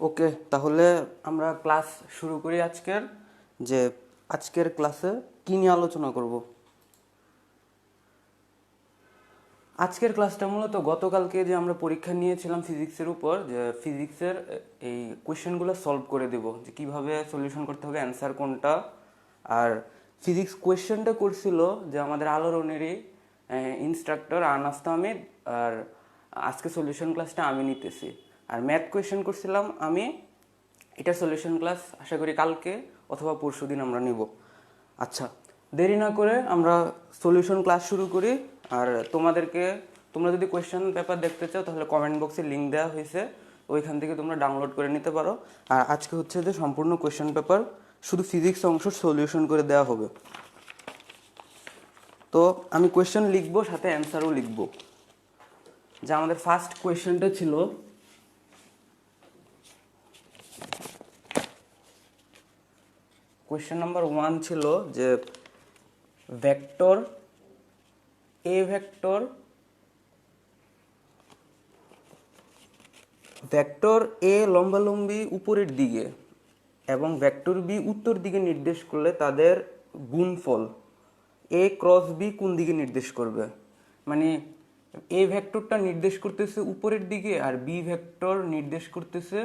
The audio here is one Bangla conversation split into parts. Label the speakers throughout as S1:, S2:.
S1: ওকে, তাহলে আমরা ক্লাস শুরু করি আজকের ক্লাসে কী নিয়ে আলোচনা করব। আজকের ক্লাসটা মূলত গতকালকে যে আমরা পরীক্ষা নিয়েছিলাম ফিজিক্সের উপর, যে ফিজিক্সের এই কোয়েশ্চেনগুলো সলভ করে দেব, যে কীভাবে সলিউশন করতে হবে, অ্যান্সার কোনটা। আর ফিজিক্স কোয়েশ্চেনটা করছিল যে আমাদের আলোড়নেরই ইনস্ট্রাক্টর আনাস আহমেদ, আর আজকে সলিউশন ক্লাসটা আমি নিতেছি। আর ম্যাথ কোয়েশ্চেন করছিলাম আমি। এটা সলিউশন ক্লাস আশা করি কালকে অথবা পরশু দিন আমরা নিব। আচ্ছা, দেরি না করে আমরা সলিউশন ক্লাস শুরু করি। আর তোমরা যদি কোয়েশ্চেন পেপার দেখতে চাও তাহলে কমেন্ট বক্সে লিঙ্ক দেওয়া হয়েছে, ওইখান থেকে তোমরা ডাউনলোড করে নিতে পারো। আর আজকে হচ্ছে যে সম্পূর্ণ কোয়েশ্চেন পেপার শুধু ফিজিক্স অংশ সলিউশন করে দেওয়া হবে। তো আমি কোয়েশ্চেন লিখবো, সাথে অ্যান্সারও লিখবো। যা আমাদের ফার্স্ট কোয়েশ্চেনটা ছিল, কোয়েশ্চেন নাম্বার 1 ছিল যে ভেক্টর এ লম্বালম্বি উপরের দিকে এবং ভেক্টর বি উত্তর দিকে নির্দেশ করলে তাদের গুণফল এ ক্রস বি কোন দিকে নির্দেশ করবে। মানে এ ভেক্টরটা নির্দেশ করতেছে উপরের দিকে আর বি ভেক্টর নির্দেশ করতেছে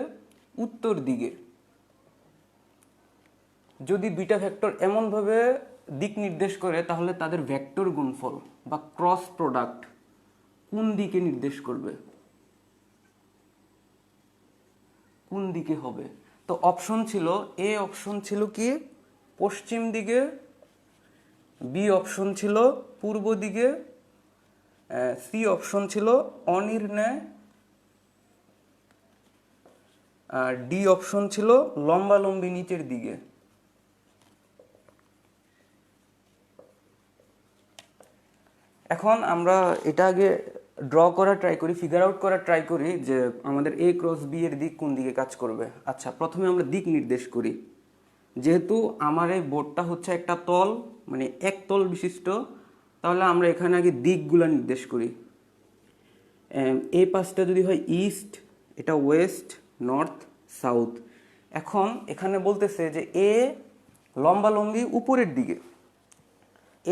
S1: উত্তর দিকে। যদি দুইটা ভেক্টর এমনভাবে দিক নির্দেশ করে তাহলে তাদের ভেক্টর গুণফল বা ক্রস প্রোডাক্ট কোন দিকে নির্দেশ করবে, কোন দিকে হবে। তো অপশন ছিল, এ অপশন ছিল কি পশ্চিম দিকে, বি অপশন ছিল পূর্ব দিকে, সি অপশন ছিল অনির্ণয়, আর ডি অপশন ছিল লম্বালম্বি নিচের দিকে। এখন আমরা এটা আগে ড্র করা ট্রাই করি, ফিগার আউট করা ট্রাই করি যে আমাদের এ ক্রস বি এর দিক কোন দিকে কাজ করবে। আচ্ছা, প্রথমে আমরা দিক নির্দেশ করি। যেহেতু আমার এই বোর্ডটা হচ্ছে একটা তল, মানে এক তল বিশিষ্ট, তাহলে আমরা এখানে আগে দিকগুলো নির্দেশ করি। এই পাশটা যদি হয় ইস্ট, এটা ওয়েস্ট, নর্থ, সাউথ। এখন এখানে বলতেছে যে এ লম্বালম্বি উপরের দিকে,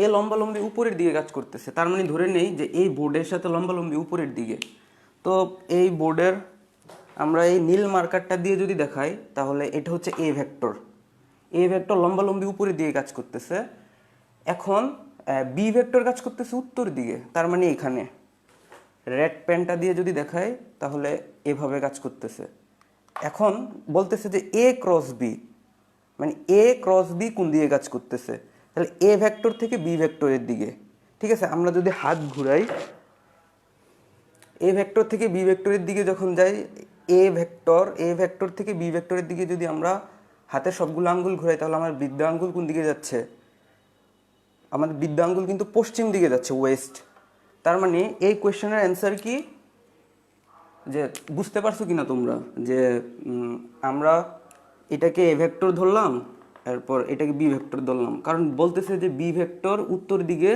S1: এ লম্বালম্বি উপরের দিকে কাজ করতেছে, তার মানে ধরে নেই যে এই বোর্ডের সাথে লম্বালম্বি উপরের দিকে। তো এই বোর্ডের আমরা এই নীল মার্কারটা দিয়ে যদি দেখাই তাহলে এটা হচ্ছে এ ভেক্টর। এ ভেক্টর লম্বালম্বি উপরের দিকে কাজ করতেছে। এখন বি ভেক্টর কাজ করতেছে উত্তর দিকে, তার মানে এখানে রেড পেনটা দিয়ে যদি দেখাই তাহলে এভাবে কাজ করতেছে। এখন বলতেছে যে এ ক্রস বি, মানে এ ক্রস বি কোন দিকে কাজ করতেছে, তাহলে এ ভেক্টর থেকে বি ভেক্টরের দিকে। ঠিক আছে, আমরা যদি হাত ঘুরাই এ ভেক্টর থেকে বি ভেক্টরের দিকে যখন যাই, এ ভেক্টর থেকে বি ভেক্টরের দিকে যদি আমরা হাতের সবগুলো আঙ্গুল ঘুরাই তাহলে আমার বৃদ্ধা আঙ্গুল কোন দিকে যাচ্ছে, আমাদের বৃদ্ধা আঙ্গুল কিন্তু পশ্চিম দিকে যাচ্ছে, ওয়েস্ট। তার মানে এই কোয়েশ্চেনের অ্যান্সার কি, যে বুঝতে পারছো কিনা তোমরা, যে আমরা এটাকে এ ভেক্টর ধরলাম, এরপর এটাকে বি ভেক্টর ধরলাম, কারণ বলতেছে যে বি ভেক্টর উত্তর দিকে,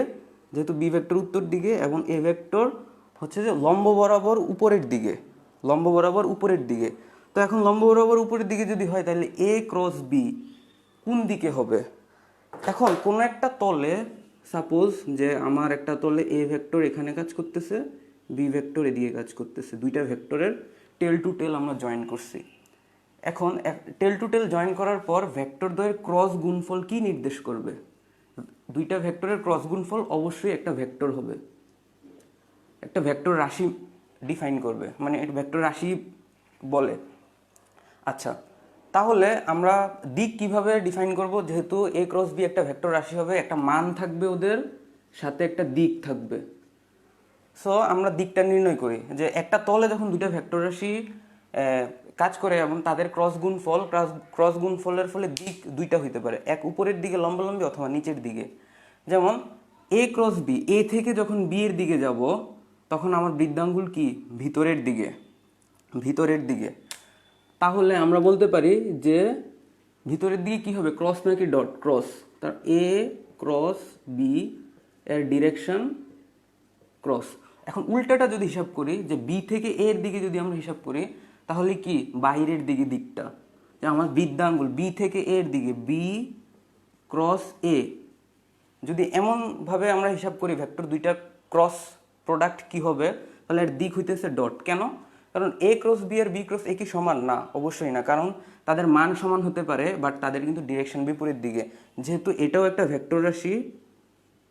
S1: যেহেতু বি ভেক্টর উত্তর দিকে এবং এ ভেক্টর হচ্ছে যে লম্ব বরাবর উপরের দিকে, লম্ব বরাবর উপরের দিকে। তো এখন লম্ব বরাবর উপরের দিকে যদি হয় তাহলে এ ক্রস বি কোন দিকে হবে। এখন কোনো একটা তলে, সাপোজ যে আমার একটা তলে এ ভেক্টর এখানে কাজ করতেছে, বি ভেক্টর এদিকে কাজ করতেছে, দুইটা ভেক্টরের টেল টু টেল আমরা জয়েন করছি। এখন টেল টু টেল জয়েন করার পর ভেক্টর দ্বয়ের ক্রস গুণফল কি নির্দেশ করবে। দুইটা ভেক্টরের ক্রস গুণফল অবশ্যই একটা ভেক্টর হবে, একটা ভেক্টর রাশি ডিফাইন করবে, মানে এটা ভেক্টর রাশি বলে। আচ্ছা, তাহলে আমরা দিক কিভাবে ডিফাইন করব, যেহেতু এ ক্রস বি একটা ভেক্টর রাশি হবে, একটা মান থাকবে ওদের সাথে একটা দিক থাকবে। সো আমরা দিকটা নির্ণয় করি যে একটা তলে যখন দুইটা ভেক্টর রাশি কাজ করে এবং তাদের ক্রস গুণফলের ফলে দিক দুইটা হইতে পারে, এক উপরের দিকে লম্বালম্বি অথবা নিচের দিকে। যেমন এ ক্রস বি, এ থেকে যখন বি এর দিকে যাব তখন আমার বৃদ্ধাঙ্গুল কি ভিতরের দিকে। তাহলে আমরা বলতে পারি যে ভিতরের দিকে কি হবে, ক্রস নাকি ডট, ক্রস। তার এ ক্রস বি এর ডিরেকশন ক্রস। এখন উল্টাটা যদি হিসাব করি, যে বি থেকে এর দিকে যদি আমরা হিসাব করি তাহলে কি বাইরের দিকটা, যে আমার বৃদ্ধ আঙ্গুল বি থেকে এর দিকে, বি ক্রস এ, যদি এমনভাবে আমরা হিসাব করি ভেক্টর দুইটা ক্রস প্রোডাক্ট কি হবে, তাহলে এর দিক হইতেছে ডট। কেন? কারণ এ ক্রস বি আর বি ক্রস এ কি সমান না? অবশ্যই না, কারণ তাদের মান সমান হতে পারে বাট তাদের কিন্তু ডিরেকশন বিপরীত দিকে। যেহেতু এটাও একটা ভেক্টর রাশি,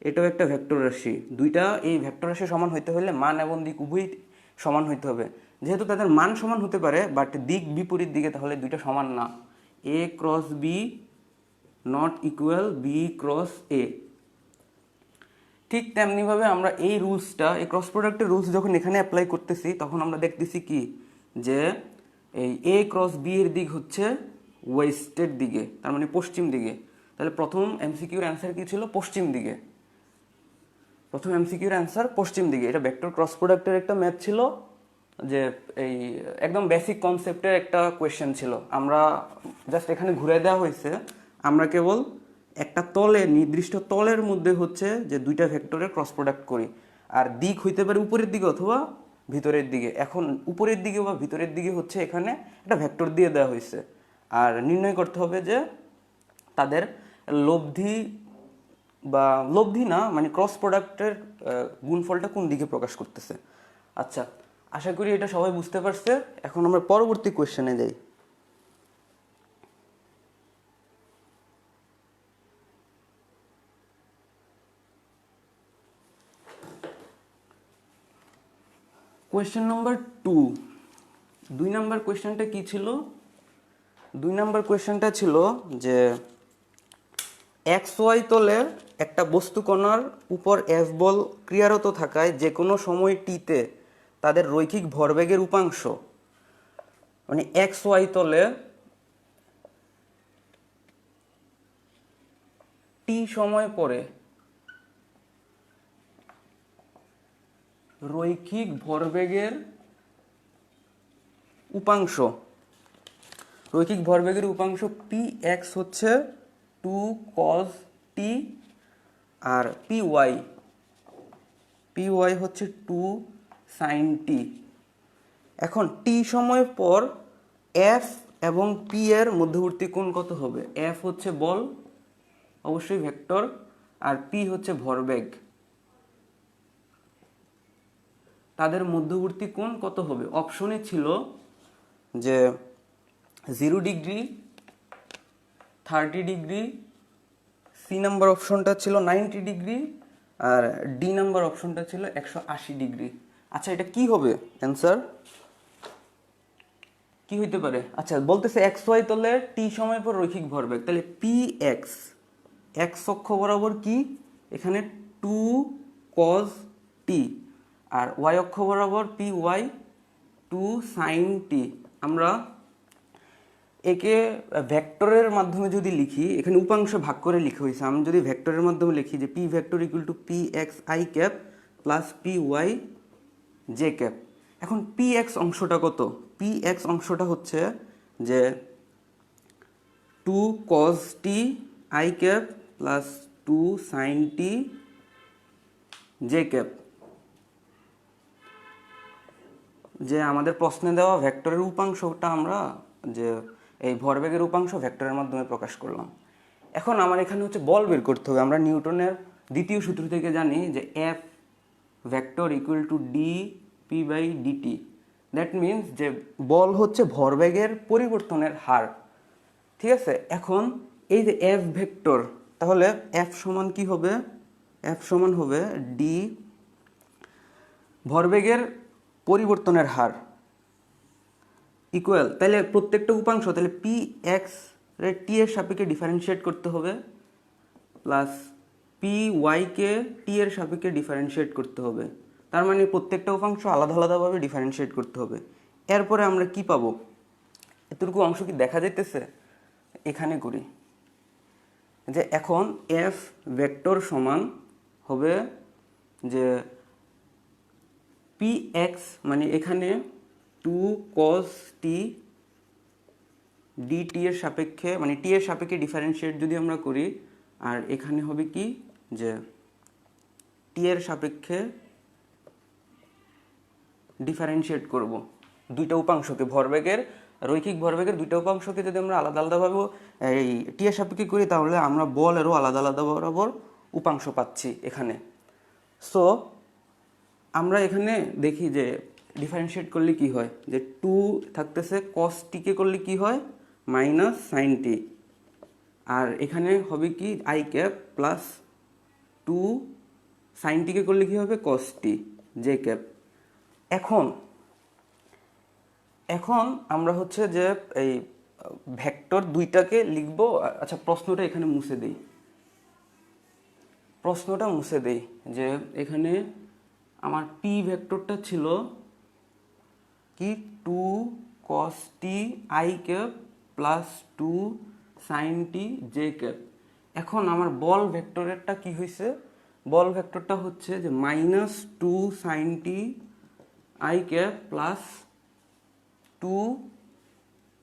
S1: এটাও একটা ভেক্টর রাশি, দুইটা এই ভেক্টর রাশি সমান হইতে হলে মান এবং দিক উভয়ই সমান হইতে হবে। যেহেতু তাদের মান সমান হতে পারে বাট দিক বিপরীত দিকে, তাহলে দুইটা সমান না। A cross B not equal B cross A. ঠিক তেমনিভাবে আমরা এই রুলসটা, এই ক্রস প্রোডাক্টের রুলস যখন এখানে অ্যাপ্লাই করতেছি, তখন আমরা দেখতেছি কি, যে এই এ ক্রস বি এর দিক হচ্ছে ওয়েস্টের দিকে, তার মানে পশ্চিম দিকে। তাহলে প্রথম এমসিকিউর অ্যান্সার কি ছিল? পশ্চিম দিকে। প্রথম এমসিকিউর অ্যান্সার পশ্চিম দিকে। এটা ভেক্টর ক্রস প্রোডাক্টের একটা ম্যাথ ছিল, যে এই একদম বেসিক কনসেপ্টের একটা কোয়েশ্চেন ছিল। আমরা জাস্ট এখানে ঘুরে দেওয়া হয়েছে, আমরা কেবল একটা তলে, নির্দিষ্ট তলের মধ্যে হচ্ছে যে দুইটা ভেক্টরের ক্রস প্রোডাক্ট করি, আর দিক হইতে পারে উপরের দিকে অথবা ভিতরের দিকে। এখন উপরের দিকে বা ভিতরের দিকে হচ্ছে এখানে একটা ভেক্টর দিয়ে দেওয়া হয়েছে, আর নির্ণয় করতে হবে যে তাদের লব্ধি বা লব্ধি না, মানে ক্রস প্রোডাক্টের গুণফলটা কোন দিকে প্রকাশ করতেছে। আচ্ছা, আশা করি এটা সবাই বুঝতে পারছে। এখন আমরা পরবর্তী কোয়েশ্চেনে যাই। কোয়েশ্চেন নম্বর 2, 2 নম্বর কোয়েশ্চেনটা কি ছিল? 2 নম্বর কোয়েশ্চেনটা ছিল যে এক্স ওয়াই তলে একটা বস্তু কণার উপর এফ বল ক্রিয়ারত থাকায় যে কোনো সময় টিতে তাদের রৈখিক ভরবেগের উপাংশ, মানে এক্স ওয়াই তলে টি সময় পরে রৈখিক ভরবেগের উপাংশ, রৈখিক ভরবেগের উপাংশ পি এক্স হচ্ছে 2 cos টি, আর পি ওয়াই হচ্ছে 2 sin টি। এখন টি সময় পর এফ এবং পি এর মধ্যবর্তী কোণ কত হবে? এফ হচ্ছে বল, অবশ্যই ভেক্টর, আর পি হচ্ছে ভরবেগ। তাদের মধ্যবর্তী কোণ কত হবে? অপশনে ছিল যে 0 ডিগ্রি, 30 ডিগ্রি, সি নাম্বার অপশনটা ছিল 90 ডিগ্রি, আর ডি নাম্বার অপশনটা ছিল 180 ডিগ্রি। আচ্ছা, এটা কি হবে অ্যান্সার? কি হইতে পারে? আচ্ছা, বলতেছে এক্স ওয়াই তলে টি সময় পর রৈখিক ভরবেগ, তাহলে পি এক্স, এক্স অক্ষ বরাবর কি, এখানে 2 cos টি, আর ওয়াই অক্ষ বরাবর পি ওয়াই 2 sin টি। আমরা একে ভেক্টরের মাধ্যমে যদি লিখি, এখানে উপাংশ ভাগ করে লিখা হয়েছে, আমি যদি ভেক্টরের মাধ্যমে লিখি যে P vector equal to P X I cap plus P Y J cap. এখন পি এক্স অংশটা কত? পি এক্স অংশটা হচ্ছে যে 2 cos T I cap plus 2 sin T J cap. যে আমাদের প্রশ্নে দেওয়া ভেক্টরের উপাংশটা আমরা যে এই ভরবেগের উপাংশ ভেক্টরের মাধ্যমে প্রকাশ করলাম। এখন আমার এখানে হচ্ছে বল বের করতে হবে। আমরা নিউটনের দ্বিতীয় সূত্র থেকে জানি যে F vector equal to D P by DT. That means যে বল হচ্ছে ভরবেগের পরিবর্তনের হার। ঠিক আছে, এখন এই যে এফ ভেক্টর, তাহলে এফ সমান কি হবে? এফ সমান হবে ডি ভরবেগের পরিবর্তনের হার ইকুয়াল, তাহলে প্রত্যেকটা উপাংশ, তাহলে পি এক্স টি এর সাপেক্ষে ডিফারেন্সিয়েট করতে হবে প্লাস পি ওয়াইকে টি এর সাপেক্ষে ডিফারেন্সিয়েট করতে হবে। তার মানে প্রত্যেকটা উপাংশ আলাদা আলাদাভাবে ডিফারেন্সিয়েট করতে হবে। এরপরে আমরা কি পাবো? এতটুকু অংশ কি দেখা যাইতেছে? এখানে করি যে এখন এফ ভেক্টর সমান হবে যে পি এক্স, মানে এখানে 2 cos টি ডিটি এর সাপেক্ষে, মানে টি এর সাপেক্ষে ডিফারেন্সিয়েট যদি আমরা করি, আর এখানে হবে কি যে টি এর সাপেক্ষে ডিফারেন্সিয়েট করব। দুইটা উপাংশকে, ভরবেগের রৈখিক ভরবেগের দুইটা উপাংশকে যদি আমরা আলাদা আলাদাভাবে এই টি এর সাপেক্ষে করি, তাহলে আমরা বলেরও আলাদা আলাদা বরাবর উপাংশ পাচ্ছি এখানে। সো আমরা এখানে দেখি যে ডিফারেন্সিয়েট করলে কি হয়, যে 2 থাকতেছে কস টিকে করলে কি হয় মাইনাস সাইন টি, আর এখানে হবে কি আই ক্যাপ প্লাস 2 সাইন টিকে করলে কি হবে কস টি জে ক্যাপ। এখন আমরা হচ্ছে যে এই ভেক্টর দুইটাকে লিখবো। আচ্ছা, প্রশ্নটা এখানে মুছে দেই, যে এখানে আমার পি ভেক্টরটা ছিল কি 2 cos t i cap plus 2 sin t j cap. এখন আমার বল ভেক্টরেরটা কি হয়েছে, বল ভেক্টরটা হচ্ছে যে minus 2 sin t i cap plus 2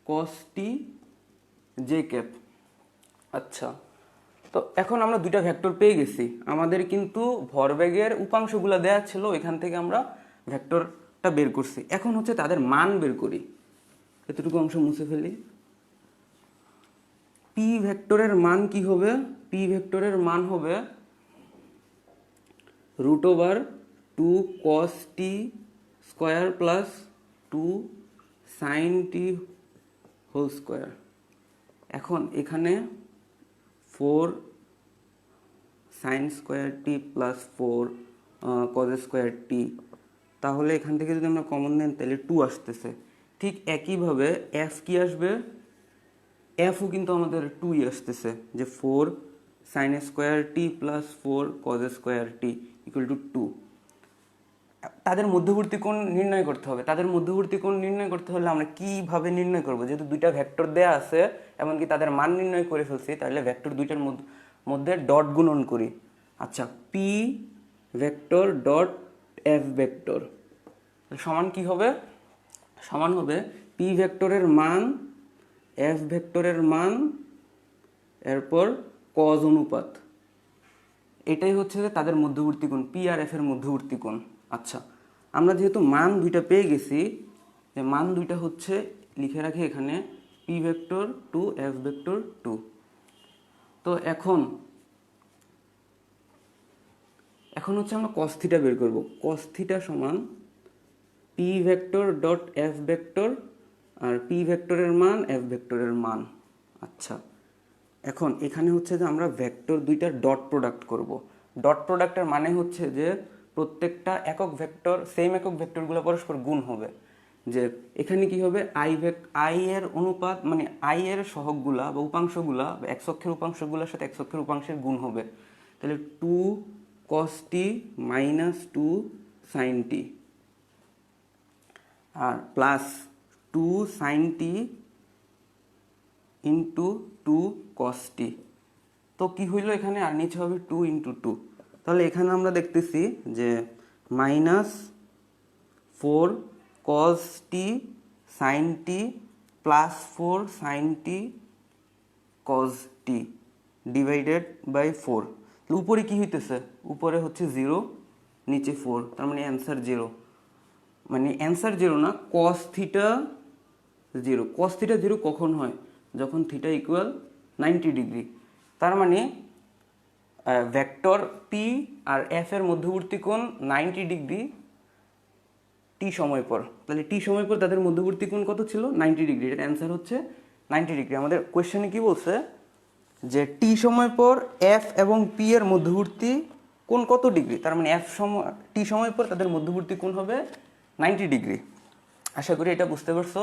S1: cos t j cap. আচ্ছা, তো এখন আমরা দুইটা ভেক্টর পেয়ে গেছি, আমাদের কিন্তু ভরবেগের উপাংশগুলো দেয়া ছিল, এখান থেকে আমরা ভেক্টরটা বের করছি। এখন হচ্ছে তাদের মান বের করি, এতটুকু অংশ মুছে ফেলি। পি ভেক্টরের মান কি হবে, পি ভেক্টরের মান হবে √2 cos t square plus 2 sin t whole square. এখন এখানে 4 sin square t plus 4 cos square t, তাহলে এখান থেকে যদি আমরা কমন নেন তাহলে 2 আসতেছে। ঠিক একইভাবে f কি আসবে, fও কিন্তু আমাদের 2ই আসতেছে, যে 4 sin square t plus 4 cos square t equal to 2। তাদের মধ্যবর্তী কোণ নির্ণয় করতে হবে। তাদের মধ্যবর্তী কোণ নির্ণয় করতে হলে আমরা কিভাবে নির্ণয় করব, যেহেতু দুইটা ভেক্টর দেয়া আছে, এমনকি তাদের মান নির্ণয় করে ফেলছি, তাহলে ভেক্টর দুইটার মধ্যে ডট গুণন করি। আচ্ছা, P vector dot F vector সমান কি হবে, সমান হবে পি ভেক্টরের মান এফ ভেক্টরের মান এরপর কজ অনুপাত। এটাই হচ্ছে যে তাদের মধ্যবর্তী কোণ, পি আর এফ এর মধ্যবর্তী কোণ। আচ্ছা, আমরা যেহেতু মান দুইটা পেয়ে গেছি, যে মান দুইটা হচ্ছে লিখে রাখি এখানে পি ভেক্টর 2 এফ ভেক্টর 2। তো এখন হচ্ছে আমরা cos থিটা বের করব। cos থিটা সমান P vector dot F vector আর পি ভেক্টরের মান এফ ভেক্টরের মান। আচ্ছা, এখন এখানে হচ্ছে যে আমরা ভেক্টর দুইটার ডট প্রোডাক্ট করব। ডট প্রোডাক্টের মানে হচ্ছে যে প্রত্যেকটা একক ভেক্টর, সেম একক ভেক্টরগুলো পরস্পর গুণ হবে। যে এখানে কি হবে, আই এর অনুপাত মানে আই এর সহগগুলা বা উপাংশগুলা বা এক্স অক্ষের উপাংশগুলোর সাথে এক্স অক্ষের উপাংশের গুণ হবে। তাহলে 2 cos t minus 2 sin t আর plus 2 sin t into 2 cos t। তো কি হইল এখানে, আর নিচে হবে 2 ইন্টু 2। তাহলে এখানে আমরা দেখতেছি যে minus 4 cos t sin t plus 4 sin t cos t divided by 4। উপরে কি হইতেছে, উপরে হচ্ছে 0, নিচে 4, তার মানে অ্যান্সার 0। মানে অ্যান্সার 0 না, cos থিটা 0। cos থিটা 0 কখন হয়, যখন থিটা ইকুয়াল 90 ডিগ্রি। তার মানে ভেক্টর পি আর এফ এর মধ্যবর্তী কোণ 90 ডিগ্রি টি সময় পর। তাহলে টি সময় পর তাদের মধ্যবর্তী কোণ কত ছিল, 90 ডিগ্রি। এর অ্যান্সার হচ্ছে 90 ডিগ্রি। আমাদের কোয়েশ্চেনে কি বলছে, যে টি সময় পর এফ এবং পি এর মধ্যবর্তী কোণ কত ডিগ্রি, তার মানে টি সময় পর তাদের মধ্যবর্তী কোণ হবে 90 ডিগ্রি। আশা করি এটা বুঝতে পারছো।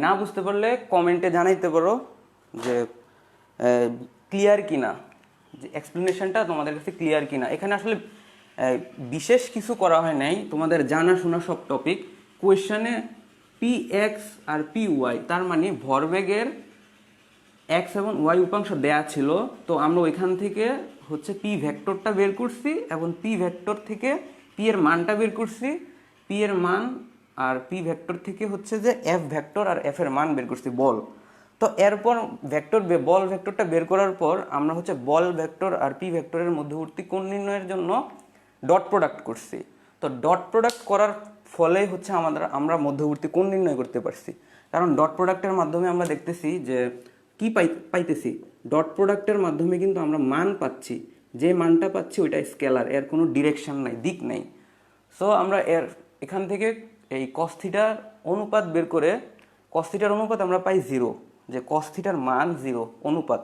S1: না বুঝতে পারলে কমেন্টে জানাইতে পারো যে ক্লিয়ার কিনা, যে এক্সপ্লেনেশনটা তোমাদের কাছে ক্লিয়ার কিনা। এখানে আসলে বিশেষ কিছু করা হয় নাই, তোমাদের জানাশোনা সব টপিক। কোয়েশ্চেনে পি এক্স আর পি ওয়াই, তার মানে ভরবেগের এক্স এবং ওয়াই উপাংশ দেয়া ছিল। তো আমরা ওইখান থেকে হচ্ছে পি ভেক্টরটা বের করছি এবং পি ভেক্টর থেকে পি এর মানটা বের করছি, পি এর মান আর পি ভেক্টর থেকে হচ্ছে যে এফ ভেক্টর আর এফ এর মান বের করছি বল। তো এরপর বল ভেক্টরটা বের করার পর আমরা হচ্ছে বল ভেক্টর আর পি ভেক্টরের মধ্যবর্তী কোণ নির্ণয়ের জন্য ডট প্রোডাক্ট করছি। তো ডট প্রোডাক্ট করার ফলে হচ্ছে আমরা মধ্যবর্তী কোণ নির্ণয় করতে পারছি। কারণ ডট প্রোডাক্টের মাধ্যমে আমরা দেখতেছি যে কি পাইতেছি, ডট প্রোডাক্টের মাধ্যমে কিন্তু আমরা মান পাচ্ছি, যে মানটা পাচ্ছি ওইটা স্কেলার, এর কোনো ডিরেকশন নাই, দিক নাই। সো আমরা এখান থেকে এই কস থিটার অনুপাত বের করে, কস থিটার অনুপাত আমরা পাই 0, যে কস থিটার মান 0 অনুপাত।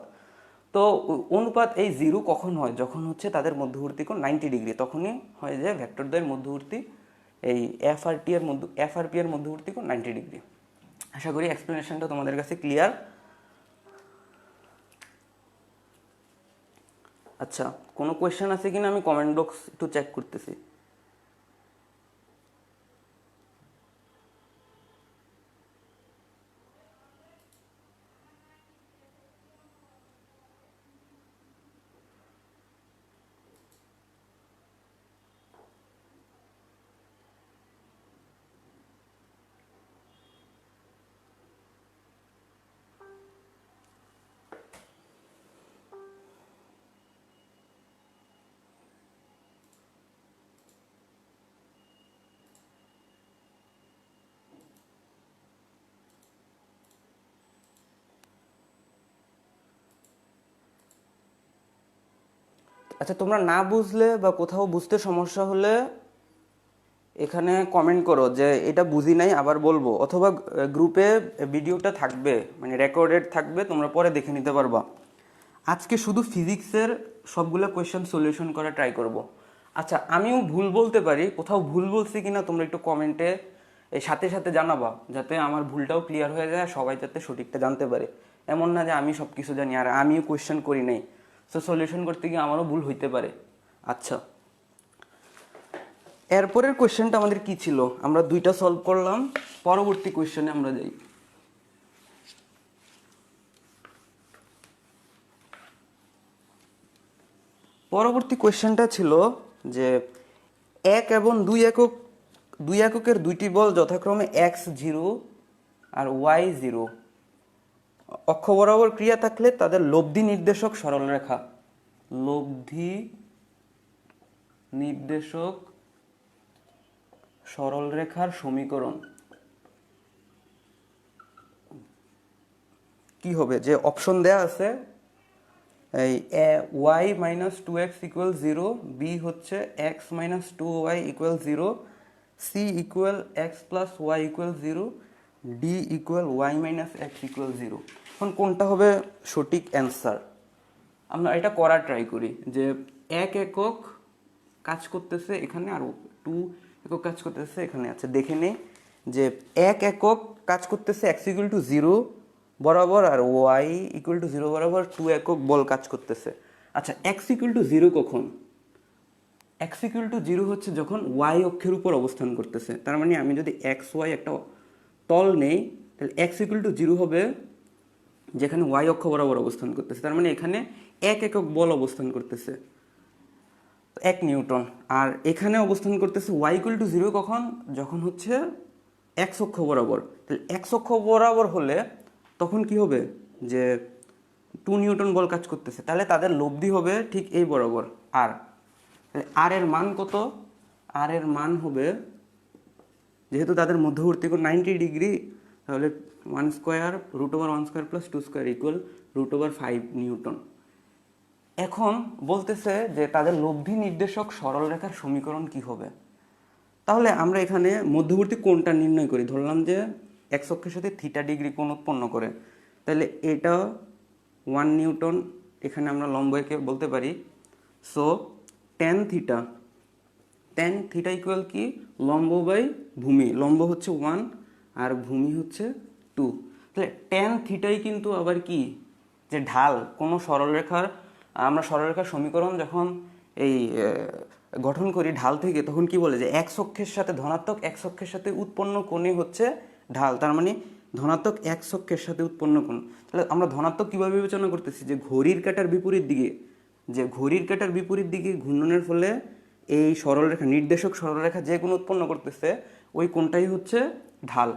S1: তো অনুপাত এই 0 কখন হয়, যখন হচ্ছে তাদের মধ্যবর্তী কোণ 90 ডিগ্রি, তখনই হয় যে ভেক্টরদ্বয়ের মধ্যবর্তী এই এফ আর পি এর মধ্যবর্তী কোণ 90 ডিগ্রি। আশা করি এক্সপ্লেনেশনটা তোমাদের কাছে ক্লিয়ার। আচ্ছা, কোনো কোয়েশ্চেন আছে কিনা আমি কমেন্ট বক্স একটু চেক করতেছি। আচ্ছা, তোমরা না বুঝলে বা কোথাও বুঝতে সমস্যা হলে এখানে কমেন্ট করো যে এটা বুঝি নাই, আবার বলবো, অথবা গ্রুপে ভিডিওটা থাকবে, মানে রেকর্ডেড থাকবে, তোমরা পরে দেখে নিতে পারবা। আজকে শুধু ফিজিক্সের সবগুলো কোয়েশ্চেন সলিউশন করা ট্রাই করব। আচ্ছা, আমিও ভুল বলতে পারি, কোথাও ভুল বলছি কিনা তোমরা একটু কমেন্টে এই সাথে সাথে জানাবা, যাতে আমার ভুলটাও ক্লিয়ার হয়ে যায়, সবাই যাতে সঠিকটা জানতে পারে। এমন না যে আমি সব কিছু জানি আর আমিও কোয়েশ্চেন করি নাই, সো সলিউশন করতে গিয়ে আমারও ভুল হইতে পারে। আচ্ছা, এরপরের কোয়েশ্চেনটা আমাদের কি ছিল, আমরা 2টা সলভ করলাম, পরবর্তী কোয়েশ্চেনে আমরা যাই। পরবর্তী কোয়েশ্চেনটা ছিল যে 1 এবং 2 এককের দুইটি বল যথাক্রমে x0 আর y0 অক্ষ বরাবর ক্রিয়া থাকলে তাদের লব্ধি নির্দেশক সরলরেখা, লব্ধি নির্দেশক সরলরেখার সমীকরণ কি হবে? যে অপশন দেয়া আছে, এই y minus 2x equal 0, B হচ্ছে x minus 2y equal 0, C equal x plus Y equal 0, D equal y minus x equal 0। এখন কোনটা হবে সঠিক অ্যান্সার? আমরা এটা করার ট্রাই করি যে 1 একক কাজ করতেছে এখানে, আর 2 একক কাজ করতেছে এখানে। আচ্ছা, দেখে নেই যে 1 একক কাজ করতেছে x ইকুয়াল টু 0 বরাবর, আর y ইকুয়াল টু 0 বরাবর 2 একক বল কাজ করতেছে। আচ্ছা, x ইকুয়াল টু 0 কখন? x ইকুয়াল টু 0 হচ্ছে যখন y অক্ষের উপর অবস্থান করতেছে। তার মানে আমি যদি এক্স ওয়াই একটা তল নেই, তাহলে x ইকুয়াল টু 0 হবে যেখানে y অক্ষ বরাবর অবস্থান করতেছে। তার মানে এখানে 1 একক বল অবস্থান করতেছে, 1 নিউটন। আর এখানে অবস্থান করতেছে y ইকুয়াল টু 0 কখন? যখন হচ্ছে x অক্ষ বরাবর। তাহলে x অক্ষ বরাবর হলে তখন কি হবে? যে 2 নিউটন বল কাজ করতেছে, তাহলে তাদের লব্ধি হবে ঠিক এই বরাবর আর। তাহলে আর এর মান কত? আর এর মান হবে, যেহেতু তাদের মধ্যবর্তী কোণ 90 ডিগ্রি, তাহলে 1 square √1 square plus 2 square equal √5 Newton. এখন বলতেছে যে তাদের লব্ধি নির্দেশক সরলরেখার সমীকরণ কি হবে? তাহলে আমরা এখানে মধ্যবর্তী কোণটা নির্ণয় করি, ধরলাম যে x অক্ষের সাথে থিটা ডিগ্রি কোণ উৎপন্ন করে, তাহলে এটা 1 নিউটন, এখানে আমরা লম্ব এঁকে বলতে পারি। সো tan থিটা ইকুয়াল কি? লম্ব বাই ভূমি, লম্ব হচ্ছে 1 আর ভূমি হচ্ছে 2। তাহলে tan থিটাই কিন্তু আবার কি, যে ঢাল কোনো সরলরেখার, আমরা সরলরেখার সমীকরণ যখন এই গঠন করি ঢাল থেকে, তখন কি বলে যে x অক্ষের সাথে ধনাত্মক x অক্ষের সাথে উৎপন্ন কোণই হচ্ছে ঢাল। তার মানে ধনাত্মক x অক্ষের সাথে উৎপন্ন কোণ। তাহলে আমরা ধনাত্মক কিভাবে বিবেচনা করতেছি? যে ঘড়ির কাঁটার বিপরীত দিকে ঘূর্ণনের ফলে এই সরলরেখা, নির্দেশক সরলরেখা যে কোণ উৎপন্ন করতেছে ওই কোণটাই হচ্ছে ঢাল।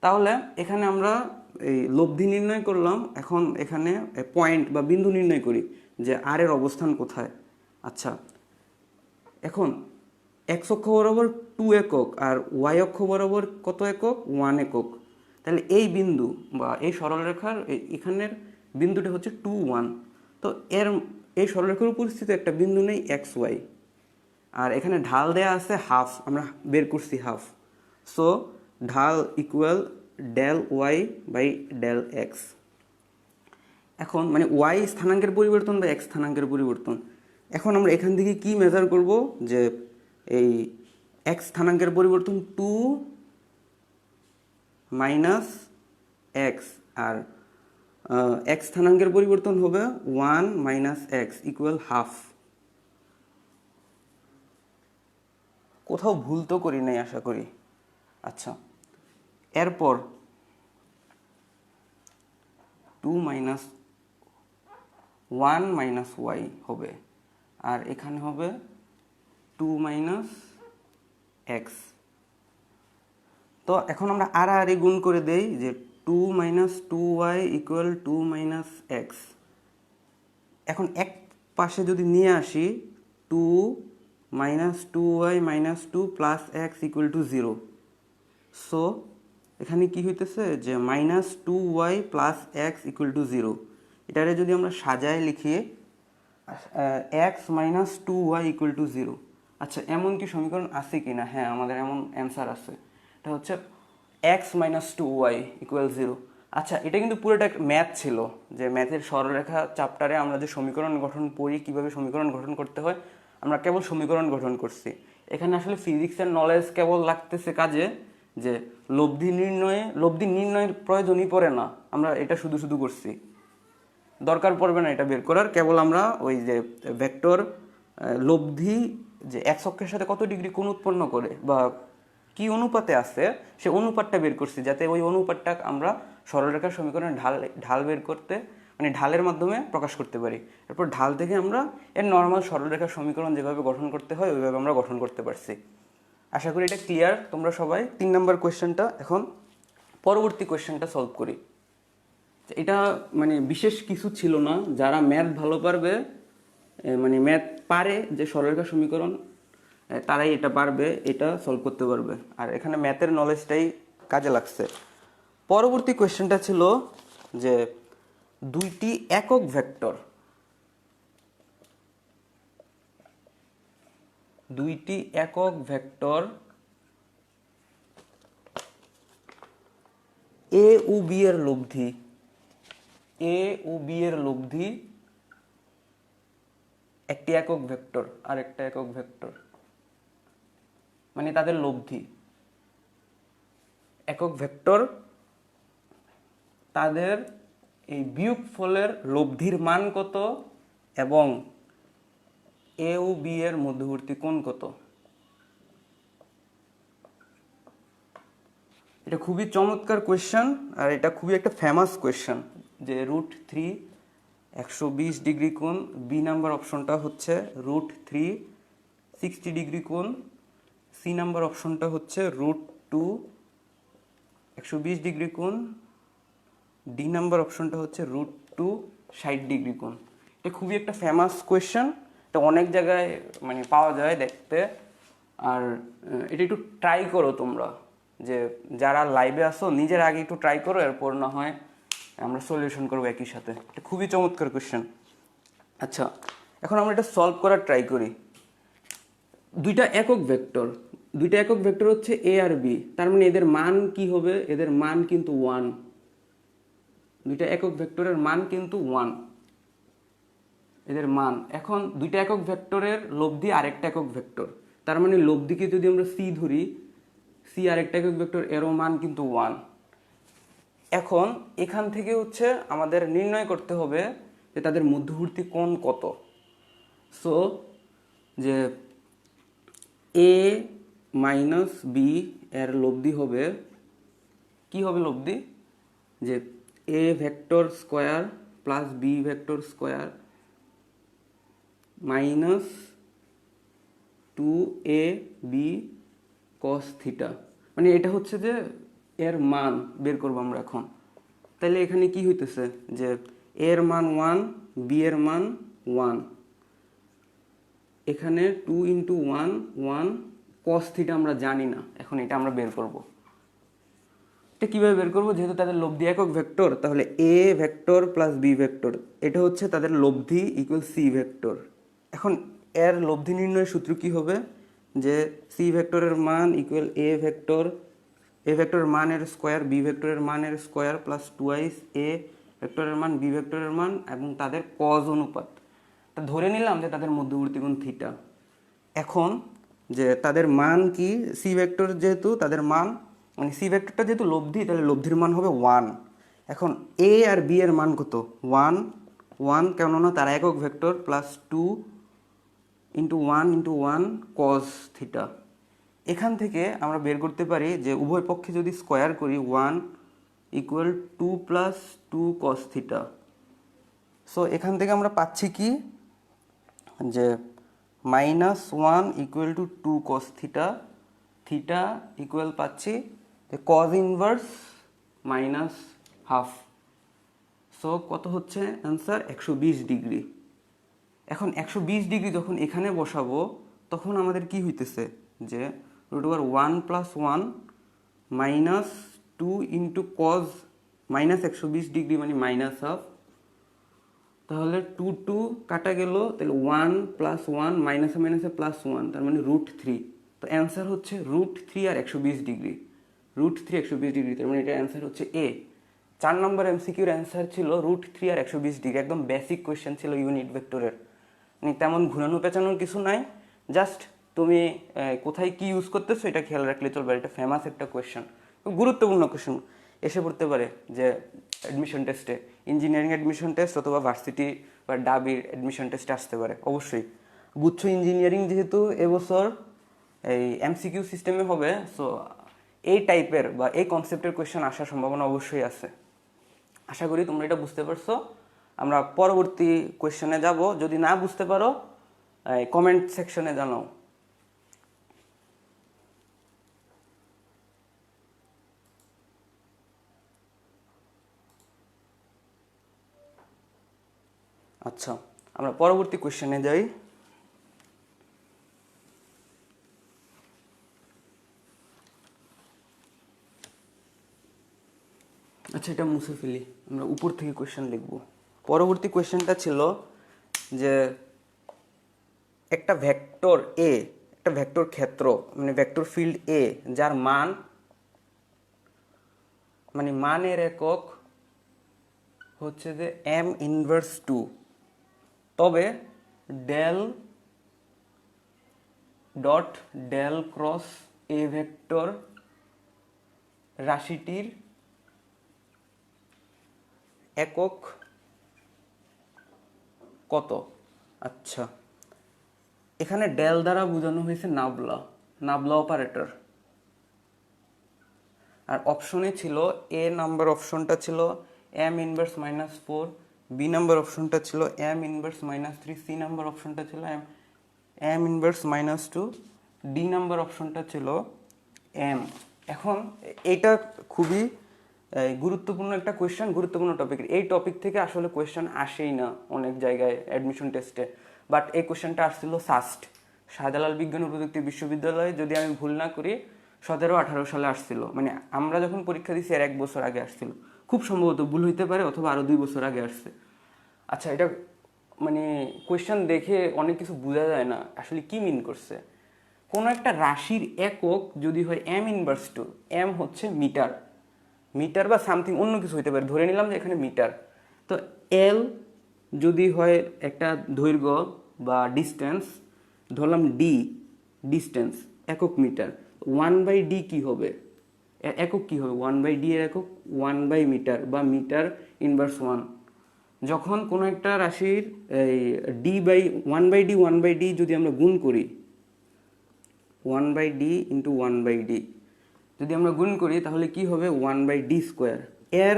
S1: তাহলে এখানে আমরা এই লব্ধি নির্ণয় করলাম, এখন এখানে পয়েন্ট বা বিন্দু নির্ণয় করি যে আর এর অবস্থান কোথায়। আচ্ছা, এখন এক্স অক্ষ বরাবর 2 একক আর ওয়াই অক্ষ বরাবর কত একক, 1 একক। তাহলে এই বিন্দু বা এই সরলরেখার এখানের বিন্দুটা হচ্ছে 2 1। তো এই সরলরেখার উপস্থিত একটা বিন্দু নেই এক্স ওয়াই, আর এখানে ঢাল দেয়া আছে হাফ, আমরা বের করছি হাফ। সো ঢাল equal del Y by del X. এখন মানে ওয়াই স্থানাঙ্কের পরিবর্তন বা এক্স স্থানাঙ্কের পরিবর্তন। এখন আমরা এখান থেকে কি মেজার করব, যে এই এক্স স্থানাঙ্কের পরিবর্তন 2 মাইনাস এক্স, আর এক্স স্থানাঙ্কের পরিবর্তন হবে 1 মাইনাস এক্স ইকুয়াল হাফ। কোথাও ভুল তো করি নাই আশা করি। আচ্ছা, এরপর 2 মাইনাস 1 মাইনাস ওয়াই হবে, আর এখানে হবে 2 মাইনাস এক্স। তো এখন আমরা আর গুণ করে দেই, যে 2 minus 2y equal 2 minus x. এখন এক পাশে যদি নিয়ে আসি, 2 minus 2y minus 2 plus x equal to 0। So এখানে কি হইতেছে, যে minus 2y plus x equal to 0। এটারে যদি আমরা সাজায় লিখি, x minus 2y equal to 0। আচ্ছা, এমন কি সমীকরণ আছে কি না? হ্যাঁ, আমাদের এমন অ্যান্সার আছে। এটা হচ্ছে এক্স মাইনাস 2y ইকুয়াল 0। আচ্ছা, এটা কিন্তু পুরোটা ম্যাথ ছিল, যে ম্যাথের সরলরেখা চ্যাপ্টারে আমরা যে সমীকরণ গঠন পড়ি, কীভাবে সমীকরণ গঠন করতে হয়, আমরা কেবল সমীকরণ গঠন করছি। এখানে আসলে ফিজিক্সের নলেজ কেবল লাগতেছে কাজে, যে লব্ধি নির্ণয়ের প্রয়োজনই পড়ে না, আমরা এটা শুধু শুধু করছি, দরকার পড়বে না এটা বের করার। কেবল আমরা ওই যে ভেক্টর লব্ধি, যে এক্স অক্ষের সাথে কত ডিগ্রি কোণ উৎপন্ন করে বা কি অনুপাতে আছে, সে অনুপাতটা বের করছি, যাতে ওই অনুপাতটা আমরা সরলরেখার সমীকরণের ঢাল বের করতে, মানে ঢালের মাধ্যমে প্রকাশ করতে পারি। এরপর ঢাল থেকে আমরা এর নর্মাল সরলরেখার সমীকরণ যেভাবে গঠন করতে হয় ওইভাবে আমরা গঠন করতে পারছি। আশা করি এটা ক্লিয়ার তোমরা সবাই। 3 নম্বর কোয়েশ্চেনটা, এখন পরবর্তী কোয়েশ্চেনটা সলভ করি। এটা মানে বিশেষ কিছু ছিল না, যারা ম্যাথ ভালো পারবে, মানে ম্যাথ পারে, যে সরলরেখা সমীকরণ, তারাই এটা পারবে, এটা সলভ করতে পারবে। আর এখানে ম্যাথের নলেজটাই কাজে লাগছে। পরবর্তী কোয়েশ্চেনটা ছিল যে দুইটি একক ভেক্টর এ ও বি এর লব্ধি একটি একক ভেক্টর আর একটা একক ভেক্টর, মানে তাদের লব্ধি একক ভেক্টর, তাদের এই বিয়োগফলের লব্ধির মান কত এবং এ ও বি এর মধ্যবর্তী কোণ কত। এটা খুবই চমৎকার কোয়েশ্চেন, আর এটা খুবই একটা ফেমাস কোয়েশ্চেন, যে √3 120 ডিগ্রি কোণ, বি নাম্বার অপশনটা হচ্ছে √3 60 ডিগ্রি কোণ, সি নাম্বার অপশনটা হচ্ছে √2 120 ডিগ্রি কোণ, ডি নাম্বার অপশনটা হচ্ছে √2 60 ডিগ্রি কোণ। এটা খুবই একটা ফেমাস কোয়েশ্চেন, এটা অনেক জায়গায় মানে পাওয়া যায় দেখতে। আর এটা একটু ট্রাই করো তোমরা, যে যারা লাইভে আসো নিজের আগে একটু ট্রাই করো, এরপর না হয় আমরা সলিউশন করবো একই সাথে। এটা খুবই চমৎকার কোয়েশ্চেন। আচ্ছা, এখন আমরা এটা সলভ করার ট্রাই করি। দুইটা একক ভেক্টর হচ্ছে এ আর বি, তার মানে এদের মান কি হবে? এদের মান কিন্তু 1। দুইটা একক ভেক্টরের মান কিন্তু 1, এদের মান। এখন দুইটা একক ভেক্টরের লব্ধি আরেকটা একক ভেক্টর, তার মানে লব্ধিকে যদি আমরা সি ধরি, সি আরেকটা একক ভেক্টর, এরও মান কিন্তু 1। এখন এখান থেকে হচ্ছে আমাদের নির্ণয় করতে হবে যে তাদের মধ্যবর্তী কোণ কত। সো যে এ মাইনাস বি এর লব্ধি হবে, কি হবে লব্ধি? যে A vector square plus B vector square minus 2ab cos theta, মানে এটা হচ্ছে যে এর মান বের করবো আমরা এখন। তাহলে এখানে কি হইতেছে, যে এর মান 1, বি এর মান 1, এখানে 2 × 1 1 cos থিটা আমরা জানি না, এখন এটা আমরা বের করব। এটা কীভাবে বের করবো? যেহেতু তাদের লব্ধি একক ভেক্টর, তাহলে A vector plus B vector এটা হচ্ছে তাদের লব্ধি ইকুয়াল সি ভেক্টর। এখন এর লব্ধি নির্ণয়ের সূত্র কি হবে? যে সি ভেক্টরের মান ইকুয়াল এ ভেক্টরের মানের স্কোয়ার বি ভেক্টরের মানের স্কোয়ার প্লাস টুয়াইস এ ভেক্টরের মান বি ভেক্টরের মান এবং তাদের কজ অনুপাত। তা ধরে নিলাম যে তাদের মধ্যবর্তী কোণ থিটা। এখন যে তাদের মান কি, সি ভেক্টর যেহেতু তাদের মান, মানে সি ভেক্টরটা যেহেতু লব্ধি, তাহলে লব্ধির মান হবে 1। এখন এ আর বি এর মান কত? 1 কেননা তারা একক vector, plus 2 into 1 cause theta. এখান থেকে আমরা বের করতে পারি যে উভয় পক্ষে যদি স্কোয়ার করি 1 equal 2 plus 2 cos theta. So এখান থেকে আমরা পাচ্ছি কি, যে -1 equal to 2 cos theta, theta equal পাচ্ছি যে কজ ইনভার্স -1/2। সো কত হচ্ছে অ্যান্সার? 120 ডিগ্রি। এখন 120 ডিগ্রি যখন এখানে বসাবো তখন আমাদের কি হইতেছে, যে √1 + 1 -2 ইন্টু কজ -120 ডিগ্রি মানে -1/2। তাহলে 2 কাটা গেল, তাহলে 1 + 1 মাইনাসে মাইনাসে +1, তার মানে √3। তো অ্যান্সার হচ্ছে √3 আর 120 ডিগ্রি, √3 120 ডিগ্রি, তার মানে এটা অ্যান্সার হচ্ছে এ। 4 নম্বর এমসিকিউর অ্যান্সার ছিল √3 আর 120 ডিগ্রি। একদম বেসিক কোয়েশ্চেন ছিল ইউনিট ভেক্টরের, মানে তেমন ঘুরানো পেঁচানোর কিছু নাই, জাস্ট তুমি কোথায় কি ইউজ করতেছো এটা খেয়াল রাখলে চলবে। এটা ফেমাস একটা কোয়েশ্চেন, গুরুত্বপূর্ণ কোয়েশ্চেন, এসে পড়তে পারে যে অ্যাডমিশন টেস্টে, ইঞ্জিনিয়ারিং অ্যাডমিশন টেস্ট অথবা ভার্সিটি বা ডাবির অ্যাডমিশন টেস্টে আসতে পারে অবশ্যই। গুচ্ছ ইঞ্জিনিয়ারিং যেহেতু এবছর এই এমসিকিউ সিস্টেমে হবে, সো এই টাইপের বা এই কনসেপ্টের কোয়েশ্চেন আসার সম্ভাবনা অবশ্যই আছে। আশা করি তোমরা এটা বুঝতে পারছো। আমরা পরবর্তী কোয়েশ্চেনে যাব। যদি না বুঝতে পারো কমেন্ট সেকশনে জানাও। আচ্ছা, আমরা পরবর্তী কোয়েশ্চেনে যাই। আচ্ছা, এটা মুছে ফেলি, আমরা উপর থেকে কোয়েশ্চেন লিখব। পরবর্তী কোয়েশ্চেনটা ছিল যে একটা ভেক্টর এ, একটা ভেক্টর ক্ষেত্র মানে ভেক্টর ফিল্ড এ, যার মান মানে মানের একক হচ্ছে যে m−2, তবে del dot del cross A vector রাশিটির একক কত? আচ্ছা, এখানে ডেল দ্বারা বোঝানো হয়েছে নাবলা অপারেটর। আর অপশনে ছিল এ নাম্বার অপশনটা ছিল m−4, বি নাম্বার অপশনটা ছিল m−3, সি নাম্বার অপশনটা ছিল m−2, ডি নাম্বার অপশনটা ছিল m। এখন এইটা খুবই গুরুত্বপূর্ণ একটা কোয়েশ্চেন, গুরুত্বপূর্ণ টপিক। এই টপিক থেকে আসলে কোয়েশ্চেন আসেই না অনেক জায়গায় অ্যাডমিশন টেস্টে, বাট এই কোয়েশ্চেনটা আসছিল সাস্ট, শাহজালাল বিজ্ঞান ও প্রযুক্তি বিশ্ববিদ্যালয়ে, যদি আমি ভুল না করি 17-18 সালে আসছিল। মানে আমরা যখন পরীক্ষা দিছি এর 1 বছর আগে আসছিল, খুব সম্ভবত, ভুল হইতে পারে, অথবা আরও 2 বছর আগে আসছে। আচ্ছা, এটা মানে কোয়েশ্চেন দেখে অনেক কিছু বোঝা যায় না আসলে কি মিন করছে। কোনো একটা রাশির একক যদি হয় m−2, m হচ্ছে মিটার বা সামথিং অন্য কিছু হইতে পারে, ধরে নিলাম যে এখানে মিটার। তো এল যদি হয় একটা দৈর্ঘ্য বা ডিস্টেন্স, ধরলাম ডি ডিস্টেন্স, একক মিটার, 1/d কি হবে? একক কি হবে? 1/d এর একক 1/মিটার বা মিটার ইনভার্স 1। যখন কোনো একটা রাশির এই d/1/d যদি আমরা গুণ করি, 1/d ইন্টু 1/d যদি আমরা গুণ করি তাহলে কি হবে? 1/d²। এর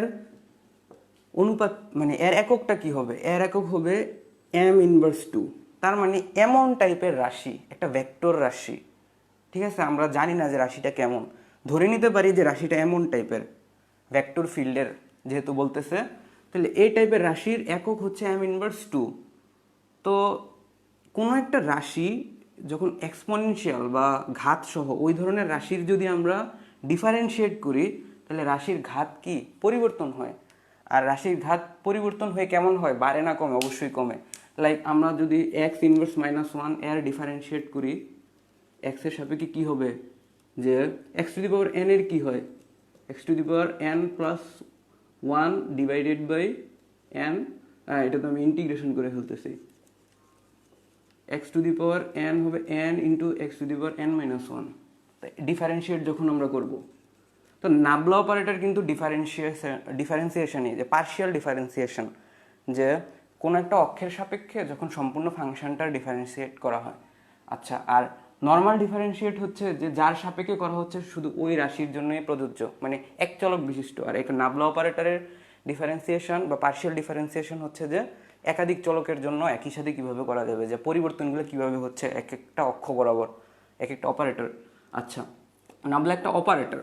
S1: অনুপাত মানে এর এককটা কি হবে? এর একক হবে m−2। তার মানে এমন টাইপের রাশি, একটা ভেক্টর রাশি, ঠিক আছে? আমরা জানি না যে রাশিটা কেমন, ধরে নিতে পারি যে রাশিটা এমন টাইপের, ভেক্টর ফিল্ডের যেহেতু বলতেছে, তাহলে এই টাইপের রাশির একক হচ্ছে m−2। তো কোনো একটা রাশি যখন এক্সপোনেনশিয়াল বা ঘাত সহ ওই ধরনের রাশির যদি আমরা ডিফারেন্সিয়েট করি তাহলে রাশির ঘাত কি পরিবর্তন হয়। আর রাশির ঘাত পরিবর্তন হয়ে কেমন হয়, বাড়ে না কমে? অবশ্যই কমে। লাইক আমরা যদি এক্স ইনভার্স -1 এর ডিফারেন্সিয়েট করি, এক্সের সাপেক্ষে কি হবে, যে X to the power N এর কি হয়, X to the power N plus 1 divided by N, এটা তো আমি ইন্টিগ্রেশন করে ফেলতেছি, X to the power N হবে N into X to the power N minus 1। Differentiate যখন আমরা করব, তো নাবলা অপারেটর কিন্তু ডিফারেন্সিয়েশনই, যে পার্শিয়াল ডিফারেন্সিয়েশন, যে কোনো একটা অক্ষের সাপেক্ষে যখন সম্পূর্ণ ফাংশনটার ডিফারেন্সিয়েট করা হয়। আচ্ছা, আর নর্মাল ডিফারেন্সিয়েট হচ্ছে যে যার সাপেক্ষে করা হচ্ছে শুধু ওই রাশির জন্যই প্রযোজ্য, মানে এক চলক বিশিষ্ট। আর এক নাবলা অপারেটরের ডিফারেন্সিয়েশন বা পার্শিয়াল ডিফারেন্সিয়েশন হচ্ছে যে একাধিক চলকের জন্য একই সাথে কীভাবে করা যাবে, যে পরিবর্তনগুলো কীভাবে হচ্ছে এক একটা অক্ষ বরাবর, এক একটা অপারেটর। আচ্ছা, নাবলা একটা অপারেটর।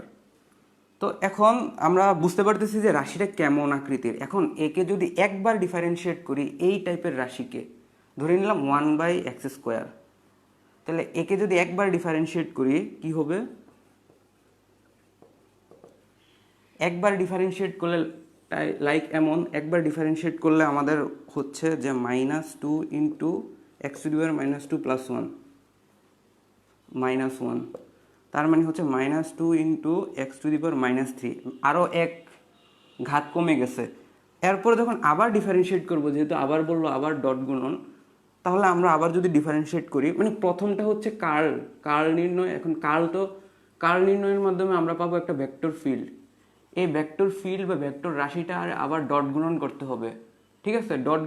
S1: তো এখন আমরা বুঝতে পারতেছি যে রাশিটা কেমন আকৃতির। এখন একে যদি একবার ডিফারেন্সিয়েট করি, এই টাইপের রাশিকে ধরে নিলাম 1/x², তাহলে একে যদি একবার ডিফারেন্সিয়েট করি কি হবে, একবার ডিফারেন্সিয়েট করলে লাইক এমন, একবার ডিফারেন্সিয়েট করলে আমাদের হচ্ছে যে -2 ইন্টু এক্স টু দি পাওয়ার -2 + 1 -1, তার মানে হচ্ছে -2 into X to the power -3, আরও এক ঘাত কমে গেছে। এরপরে যখন আবার ডিফারেন্সিয়েট করব, যেহেতু আবার বললো আবার ডট গুণন, তাহলে আমরা আবার যদি ডিফারেন্সিয়েট করি, মানে প্রথমটা হচ্ছে কার্ল নির্ণয়। এখন কার্ল নির্ণয়ের মাধ্যমে আমরা পাবো একটা ভেক্টর ফিল্ড। এই ভেক্টর ফিল্ড বা ভেক্টর রাশিটা আবার ডট গুণন করতে হবে, ঠিক আছে? ডট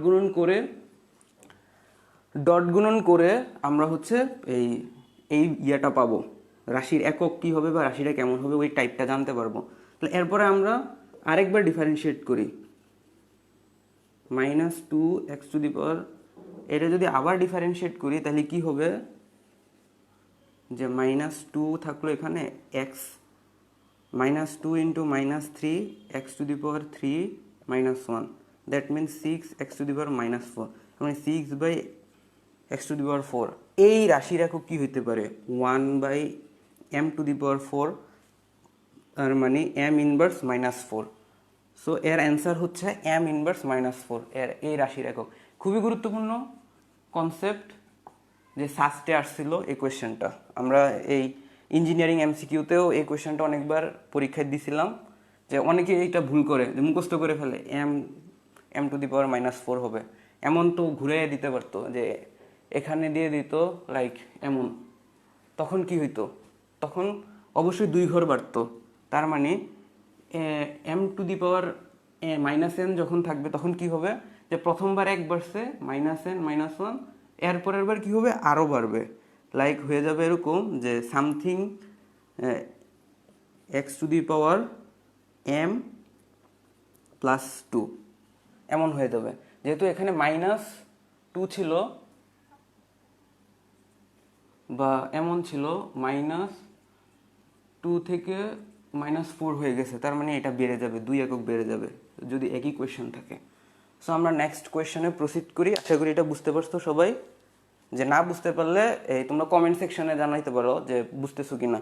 S1: গুণন করে আমরা হচ্ছে এই ইয়েটা পাবো, রাশির একক কী হবে বা রাশিটা কেমন হবে ওই টাইপটা জানতে পারবো। তাহলে এরপরে আমরা আরেকবার ডিফারেন্সিয়েট করি, -2 এক্স টু দি পাওয়ার, এটা যদি আবার ডিফারেন্সিয়েট করি তাহলে কি হবে, যে -2 থাকলো এখানে X, -2 into -3 X to the power 3 -1, that means 6 X to the power -4, মানে 6/x টু দি পাওয়ার 4। এই রাশির একক কী হইতে পারে, 1/m টু দি পাওয়ার 4, আর মানে m ইনভার্স -4। সো এর অ্যান্সার হচ্ছে m ইনভার্স -4, এই রাশির একক। খুবই গুরুত্বপূর্ণ কনসেপ্ট, যে সাস্টে আসছিল এই কোয়েশ্চেনটা। আমরা এই ইঞ্জিনিয়ারিং এমসিকিউতেও এই কোয়েশ্চেনটা অনেকবার পরীক্ষায় দিছিলাম, যে অনেকে এইটা ভুল করে, যে মুখস্থ করে ফেলে m টু দি পাওয়ার -4 হবে। এমন তো ঘুরে দিতে পারতো, যে এখানে দিয়ে দিত লাইক এমন, তখন কি হইতো, তখন অবশ্যই 2 ঘর বাড়তো। তার মানে m two the power -n যখন থাকবে তখন কি হবে, যে প্রথমবার 1 বাড়ছে -n -1, এরপরের বার কী হবে, আরও বাড়বে। লাইক হয়ে যাবে এরকম যে something x to the power m + 2 এমন হয়ে যাবে। যেহেতু এখানে -2 ছিল বা এমন ছিল, -2 থেকে -4 হয়ে গেছে, তার মানে এটা বেড়ে যাবে, 2 একক বেড়ে যাবে যদি একই কোয়েশ্চেন থাকে। সো আমরা নেক্সট কোয়েশ্চেনে প্রসিড করি। আশা করি এটা বুঝতে পারছো সবাই। যে না বুঝতে পারলে তোমরা কমেন্ট সেকশনে জানাইতে পারো যে বুঝতেছো কিনা।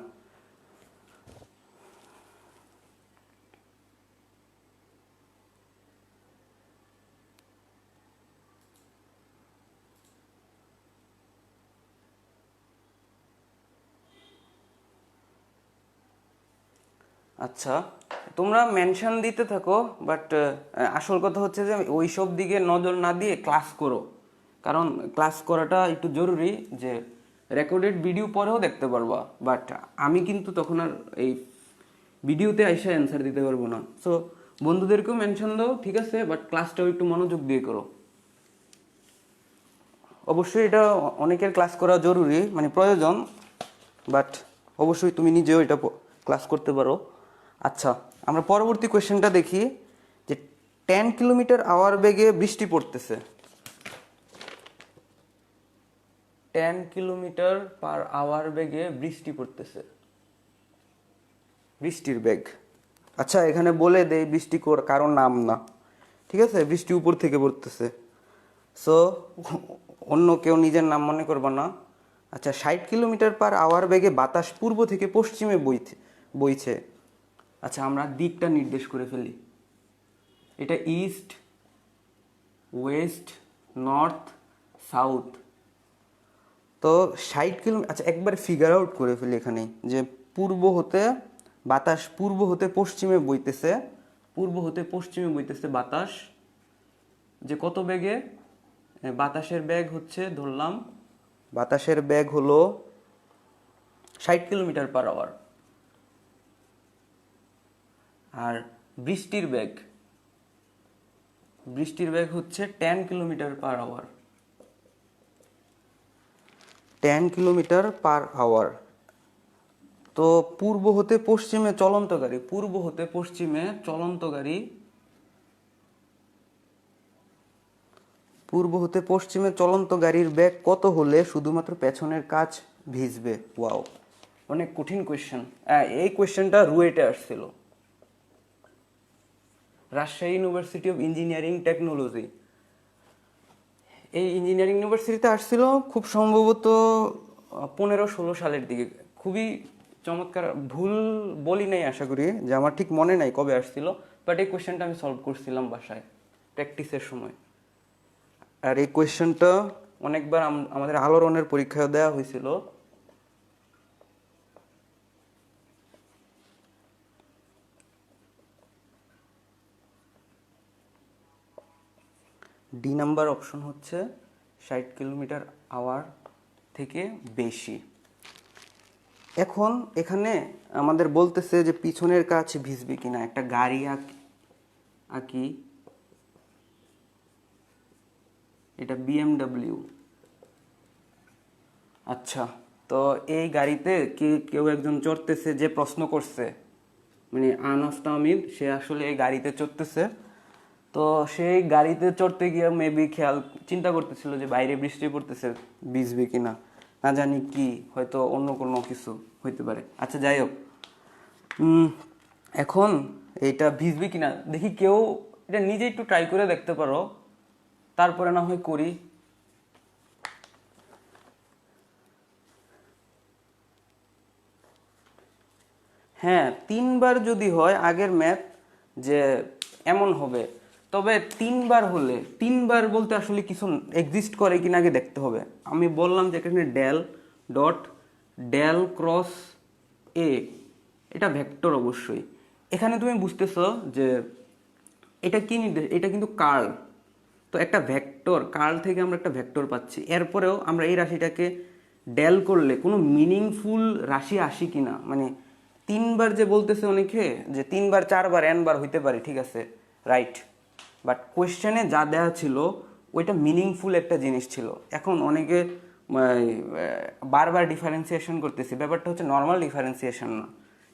S1: আচ্ছা, তোমরা মেনশন দিতে থাকো, বাট আসল কথা হচ্ছে যে ওই সব দিকে নজর না দিয়ে ক্লাস করো, কারণ ক্লাস করাটা একটু জরুরি। যে রেকর্ডেড ভিডিও পরেও দেখতে পারবা, বাট আমি কিন্তু তখন আর এই ভিডিওতে আইসা অ্যান্সার দিতে পারবো না। সো বন্ধুদেরকেও মেনশন দাও, ঠিক আছে, বাট ক্লাসটাও একটু মনোযোগ দিয়ে করো। অবশ্যই এটা অনেকের ক্লাস করা জরুরি, মানে প্রয়োজন, বাট অবশ্যই তুমি নিজেও এটা ক্লাস করতে পারো। আচ্ছা, আমরা পরবর্তী কোয়েশ্চেনটা দেখি, যে 10 কিলোমিটার/আওয়ার বেগে বৃষ্টি পড়তেছে। 10 কিলোমিটার/আওয়ার বেগে বৃষ্টি পড়তেছে, বৃষ্টির বেগ। আচ্ছা, এখানে বলে দেই বৃষ্টি কারণ নাম না, ঠিক আছে, বৃষ্টি উপর থেকে পড়তেছে। সো অন্য কেউ নিজের নাম মনে করবা না। আচ্ছা, 60 কিলোমিটার/আওয়ার বেগে বাতাস পূর্ব থেকে পশ্চিমে বইছে। আচ্ছা, আমরা দিকটা নির্দেশ করে ফেলি। এটা ইস্ট, ওয়েস্ট, নর্থ, সাউথ। তো 60 কিলোমিটার, আচ্ছা একবার ফিগার আউট করে ফেলি এখানে, যে বাতাস পূর্ব হতে পশ্চিমে বইতেছে, বাতাস, যে কত বেগে? বাতাসের বেগ হচ্ছে, ধরলাম বাতাসের বেগ হলো 60 কিলোমিটার/আওয়ার। আর বৃষ্টির বেগ হচ্ছে 10 কিলোমিটার/আওয়ার। 10 কিলোমিটার/আওয়ার। তো পূর্ব হতে পশ্চিমে চলন্ত গাড়ির বেগ কত হলে শুধুমাত্র পেছনের কাচ ভিজবে? ওয়াও, অনেক কঠিন কোয়েশ্চেন। এই কোয়েশ্চেনটা রুয়েটে আসছিল, Rajshahi university of engineering technology. এই ইঞ্জিনিয়ারিং ইউনিভার্সিটিতে আসছিল খুব সম্ভবত 15-16 সালের দিকে। খুবই চমৎকার, ভুল বলি নাই আশা করি, যে আমার ঠিক মনে নাই কবে আসছিল, বাট এই কোয়েশ্চেনটা আমি সলভ করছিলাম বাসায় প্র্যাকটিসের সময়। আর এই কোয়েশ্চেনটা অনেকবার আমাদের আলোড়নের পরীক্ষায় দেওয়া হয়েছিল। ডি নাম্বার অপশন হচ্ছে 60 কিলোমিটার/আওয়ার থেকে বেশি। এখন এখানে আমাদের বলতেছে যে পিছনের কাচ ভিজবে কিনা। একটা গাড়ি আঁকি, এটা বিএমডব্লিউ। আচ্ছা, তো এই গাড়িতে কেউ একজন চড়তেছে, যে প্রশ্ন করছে, মানে আনাস তাহমিদ, সে আসলে এই গাড়িতে চড়তেছে। তো সেই গাড়িতে চড়তে গিয়ে মেবি চিন্তা করতেছিল যে বাইরে বৃষ্টি পড়তেছে, ভিজবে কিনা, না জানি কি, হয়তো অন্য কোনো কিছু হইতে পারে। আচ্ছা, যাই হোক, এখন এইটা ভিজবে কিনা দেখি, কেউ এটা নিজে একটু ট্রাই করে দেখতে পারো, তারপরে না হয় করি। হ্যাঁ, 3বার যদি হয় আগের ম্যাথ, যে এমন হবে, তবে 3বার বলতে আসলে কিছু এক্সিস্ট করে কিনা আগে দেখতে হবে। আমি বললাম যে এখানে ডেল ক্রস এ, এটা ভেক্টর অবশ্যই। এখানে তুমি বুঝতেছো যে এটা কি নির্দেশ, এটা কিন্তু কার্ল। তো একটা ভেক্টর, কার্ল থেকে আমরা একটা ভেক্টর পাচ্ছি। এরপরেও আমরা এই রাশিটাকে ডেল করলে কোনো মিনিংফুল রাশি আসি কিনা, মানে 3বার যে বলতেছে অনেকে, যে 3বার 4বার n বার হইতে পারে, ঠিক আছে, রাইট, বাট কোয়েশ্চেনে যা দেওয়া ছিল ওইটা মিনিংফুল একটা জিনিস ছিল। এখন অনেকে বারবার ডিফারেন্সিয়েশন করতেছি, ব্যাপারটা হচ্ছে নর্মাল ডিফারেন্সিয়েশন না,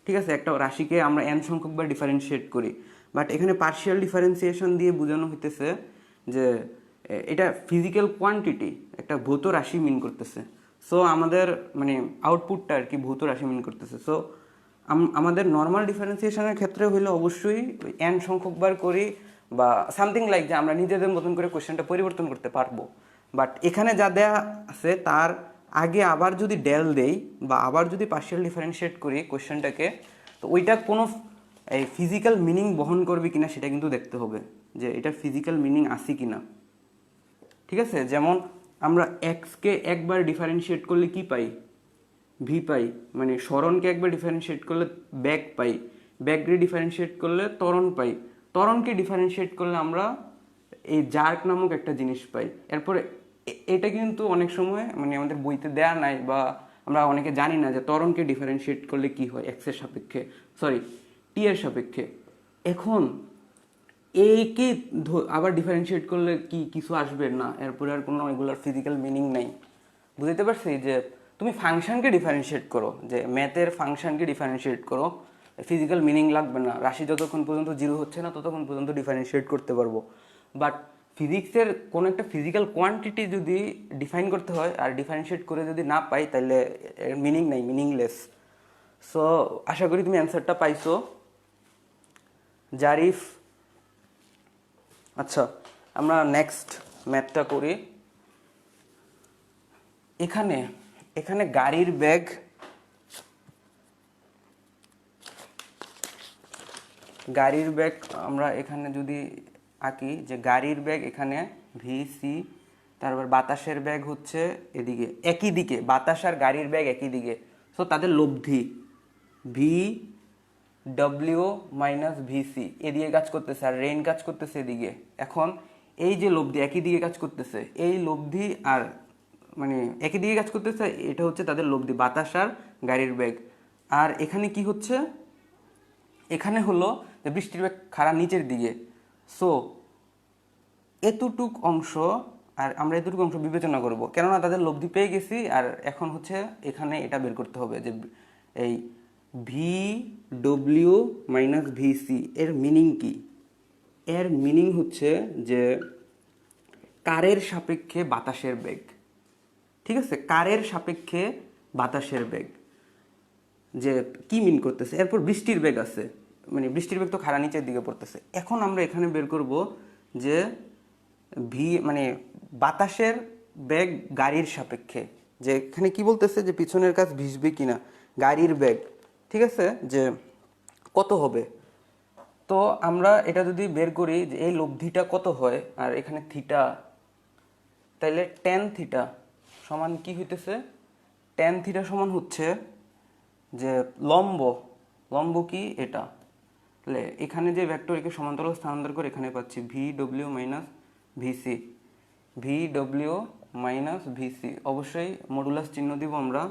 S1: ঠিক আছে। একটা রাশিকে আমরা n সংখ্যকবার ডিফারেন্সিয়েট করি, বাট এখানে পার্শিয়াল ডিফারেন্সিয়েশন দিয়ে বোঝানো হইতেছে যে এটা ফিজিক্যাল কোয়ান্টিটি, একটা ভৌত রাশি মিন করতেছে। সো আমাদের মানে আউটপুটটা আর কি ভৌত রাশি মিন করতেছে। সো আমাদের নর্মাল ডিফারেন্সিয়েশনের ক্ষেত্রে হইলে অবশ্যই n সংখ্যকবার করি, বা সামথিং লাইক, যে আমরা নিজেদের মতন করে কোয়েশ্চেনটা পরিবর্তন করতে পারবো। বাট এখানে যা দেয়া আছে তার আগে আবার যদি ডেল দেই, বা আবার যদি পার্শিয়াল ডিফারেন্সিয়েট করি কোয়েশ্চেনটাকে, তো ওইটা কোনো এই ফিজিক্যাল মিনিং বহন করবে কিনা সেটা কিন্তু দেখতে হবে, যে এটার ফিজিক্যাল মিনিং আছে কিনা, ঠিক আছে। যেমন আমরা এক্সকে একবার ডিফারেন্সিয়েট করলে কি পাই? ভি পাই, মানে সরণকে একবার ডিফারেন্সিয়েট করলে ব্যাগ পাই, ব্যাগকে ডিফারেন্সিয়েট করলে ত্বরণ পাই, ত্বরণকে ডিফারেন্সিয়েট করলে আমরা এই জার্ক নামক একটা জিনিস পাই। এরপরে এটা কিন্তু অনেক সময় মানে আমাদের বইতে দেয়া নাই, বা আমরা অনেকে জানি না যে ত্বরণকে ডিফারেন্সিয়েট করলে কি হয় এক্সের সাপেক্ষে, টি এর সাপেক্ষে। এখন একে আবার ডিফারেন্সিয়েট করলে কি কিছু আসবে না, এরপরে আর কোনো এগুলোর ফিজিক্যাল মিনিং নাই। বুঝতে পারছি যে তুমি ফাংশনকে ডিফারেন্সিয়েট করো, যে ম্যাথের ফাংশনকে ডিফারেন্সিয়েট করো, ফিজিক্যাল মিনিং লাগবে না, রাশি যতক্ষণ পর্যন্ত জিরো হচ্ছে না ততক্ষণ পর্যন্ত ডিফারেন্সিয়েট করতে পারবো। বাট ফিজিক্সের কোনো একটা ফিজিক্যাল কোয়ান্টিটি যদি ডিফাইন করতে হয় আর ডিফারেন্সিয়েট করে যদি না পাই, তাহলে এর মিনিং নাই, মিনিংলেস। সো আশা করি তুমি অ্যান্সারটা পাইছো, জারিফ। আচ্ছা, আমরা নেক্সট ম্যাথটা করি। এখানে এখানে গাড়ির ব্যাগ, আমরা এখানে যদি আঁকি যে গাড়ির ব্যাগ এখানে ভিসি, তারপর বাতাসের ব্যাগ হচ্ছে এদিকে একই দিকে, বাতাস আর গাড়ির ব্যাগ একই দিকে, সো তাদের লব্ধি ভি ডব্লিউ মাইনাস ভিসি এদিকে কাজ করতেছে আর রেইন কাজ করতেছে এদিকে। এখন এই যে লব্ধি একই দিকে কাজ করতেছে, এই লব্ধি আর মানে একই দিকে কাজ করতেছে, এটা হচ্ছে তাদের লব্ধি বাতাস আর গাড়ির ব্যাগ। আর এখানে কি হচ্ছে, এখানে হলো যে বৃষ্টির ব্যাগ খাড়া নিচের দিকে, সো এতটুক অংশ, আর আমরা এতটুকু অংশ বিবেচনা করব কেননা তাদের লব্ধি পেয়ে গেছি। আর এখন হচ্ছে এখানে এটা বের করতে হবে যে এই ভি ডব্লিউ মাইনাস ভিসি এর মিনিং কি। এর মিনিং হচ্ছে যে কারের সাপেক্ষে বাতাসের বেগ, ঠিক আছে, কারের সাপেক্ষে বাতাসের বেগ যে কি মিন করতেছে। এরপর বৃষ্টির বেগ আছে, মানে বৃষ্টির বেগ তো খাড়া নিচের দিকে পড়তেছে। এখন আমরা এখানে বের করব যে ভি মানে বাতাসের বেগ গাড়ির সাপেক্ষে, যে এখানে কি বলতেছে যে পিছনের কাজ ভিজবে কিনা, গাড়ির বেগ, ঠিক আছে, যে কত হবে। তো আমরা এটা যদি বের করি যে এই লব্ধিটা কত হয় আর এখানে থিটা, তাইলে টেন থিটা সমান কি হইতেছে, টেন থিটা সমান হচ্ছে যে লম্ব, লম্ব কি এটা, তাহলে এখানে যে ভেক্টর একে সমান্তরাল স্থানান্তর করে এখানে পাচ্ছি V W minus VC, V W minus VC, অবশ্যই মডুলাস চিহ্ন দিব আমরা,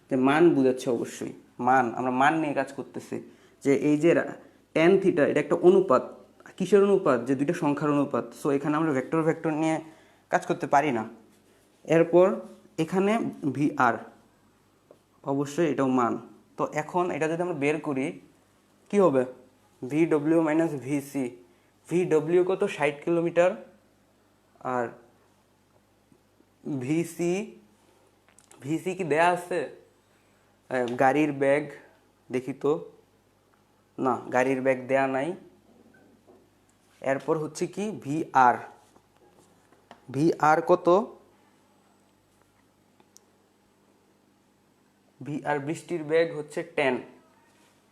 S1: যে মান বুঝাচ্ছে, অবশ্যই মান, আমরা মান নিয়ে কাজ করতেছি। যে এই যে টেন থিটা এটা একটা অনুপাত, কিসের অনুপাত, যে দুইটা সংখ্যার অনুপাত, সো এখানে আমরা ভেক্টর ভেক্টর নিয়ে কাজ করতে পারি না। এরপর এখানে ভি আর, অবশ্যই এটাও মান। তো এখন এটা যদি আমরা বের করি কি হবে, V W minus VC, V W কত 60 কিলোমিটার, আর ভিসি, ভিসি কি দেয়া আছে, গাড়ির ব্যাগ দেখি তো, না গাড়ির ব্যাগ দেয়া নাই। এরপর হচ্ছে কি ভি আর, ভি আর কত, ভি আর বৃষ্টির বেগ হচ্ছে 10,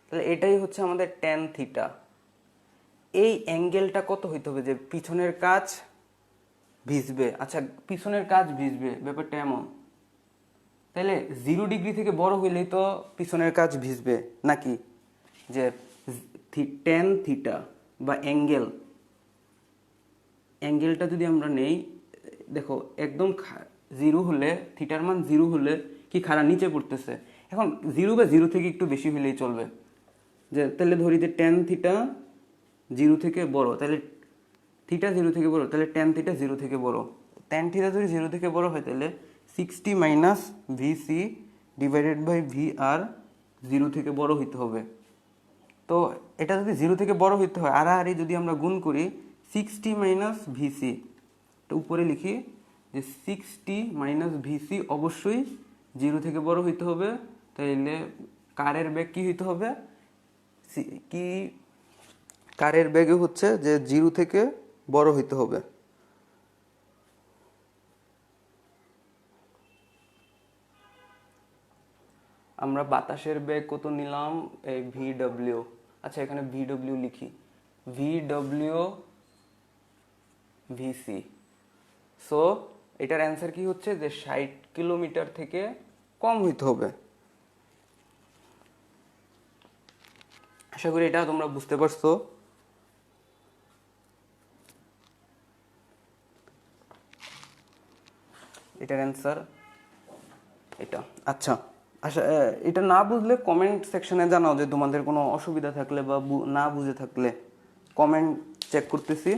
S1: তাহলে এটাই হচ্ছে আমাদের টেন থিটা। এই অ্যাঙ্গেলটা কত হইতে হবে, যে পিছনের কাজ ভিজবে, আচ্ছা পিছনের কাজ ভিজবে, ব্যাপারটা এমন, তাহলে 0 ডিগ্রি থেকে বড় হইলেই তো পিছনের কাজ ভিজবে নাকি, যে টেন থিটা বা অ্যাঙ্গেল, অ্যাঙ্গেলটা যদি আমরা নেই, দেখো একদম 0 হলে, থিটার মান 0 হলে কি খাড়া নিচে পড়তেছে, এখন 0 বা 0 থেকে একটু বেশি হলেই চলবে, যে তাহলে ধরি যে টেন থিটা 0 থেকে বড়, তাহলে থিটা 0 থেকে বড়, তাহলে টেন থিটা 0 থেকে বড়, টেন থিটা যদি 0 থেকে বড় হয় তাহলে 60 minus VC divided by V আর 0 থেকে বড় হইতে হবে। তো এটা যদি 0 থেকে বড় হইতে হয়, আর যদি আমরা গুণ করি 60 মাইনাস ভিসি, তো উপরে লিখি যে 60 মাইনাস ভিসি অবশ্যই 0 থেকে বড় হইতে হবে, তাইলে কারের বেগ কি হইতে হবে, কি কারের বেগে হচ্ছে যে 0 থেকে বড় হইতে হবে। আমরা বাতাসের বেগ কত নিলাম, এই ভি ডব্লিউ, আচ্ছা এখানে ভি ডব্লিউ লিখি, ভি ডব্লিউ ভিসি, সো এটার অ্যান্সার কি হচ্ছে যে 60 কিলোমিটার থেকে কম হইতে হবে। আশা করি এটা তোমরা বুঝতে পারছো। এটার অ্যান্সার এটা। আচ্ছা আচ্ছা, এটা না বুঝলে কমেন্ট সেকশনে জানাও, যে তোমাদের কোনো অসুবিধা থাকলে বা না বুঝে থাকলে কমেন্ট চেক করতেছি।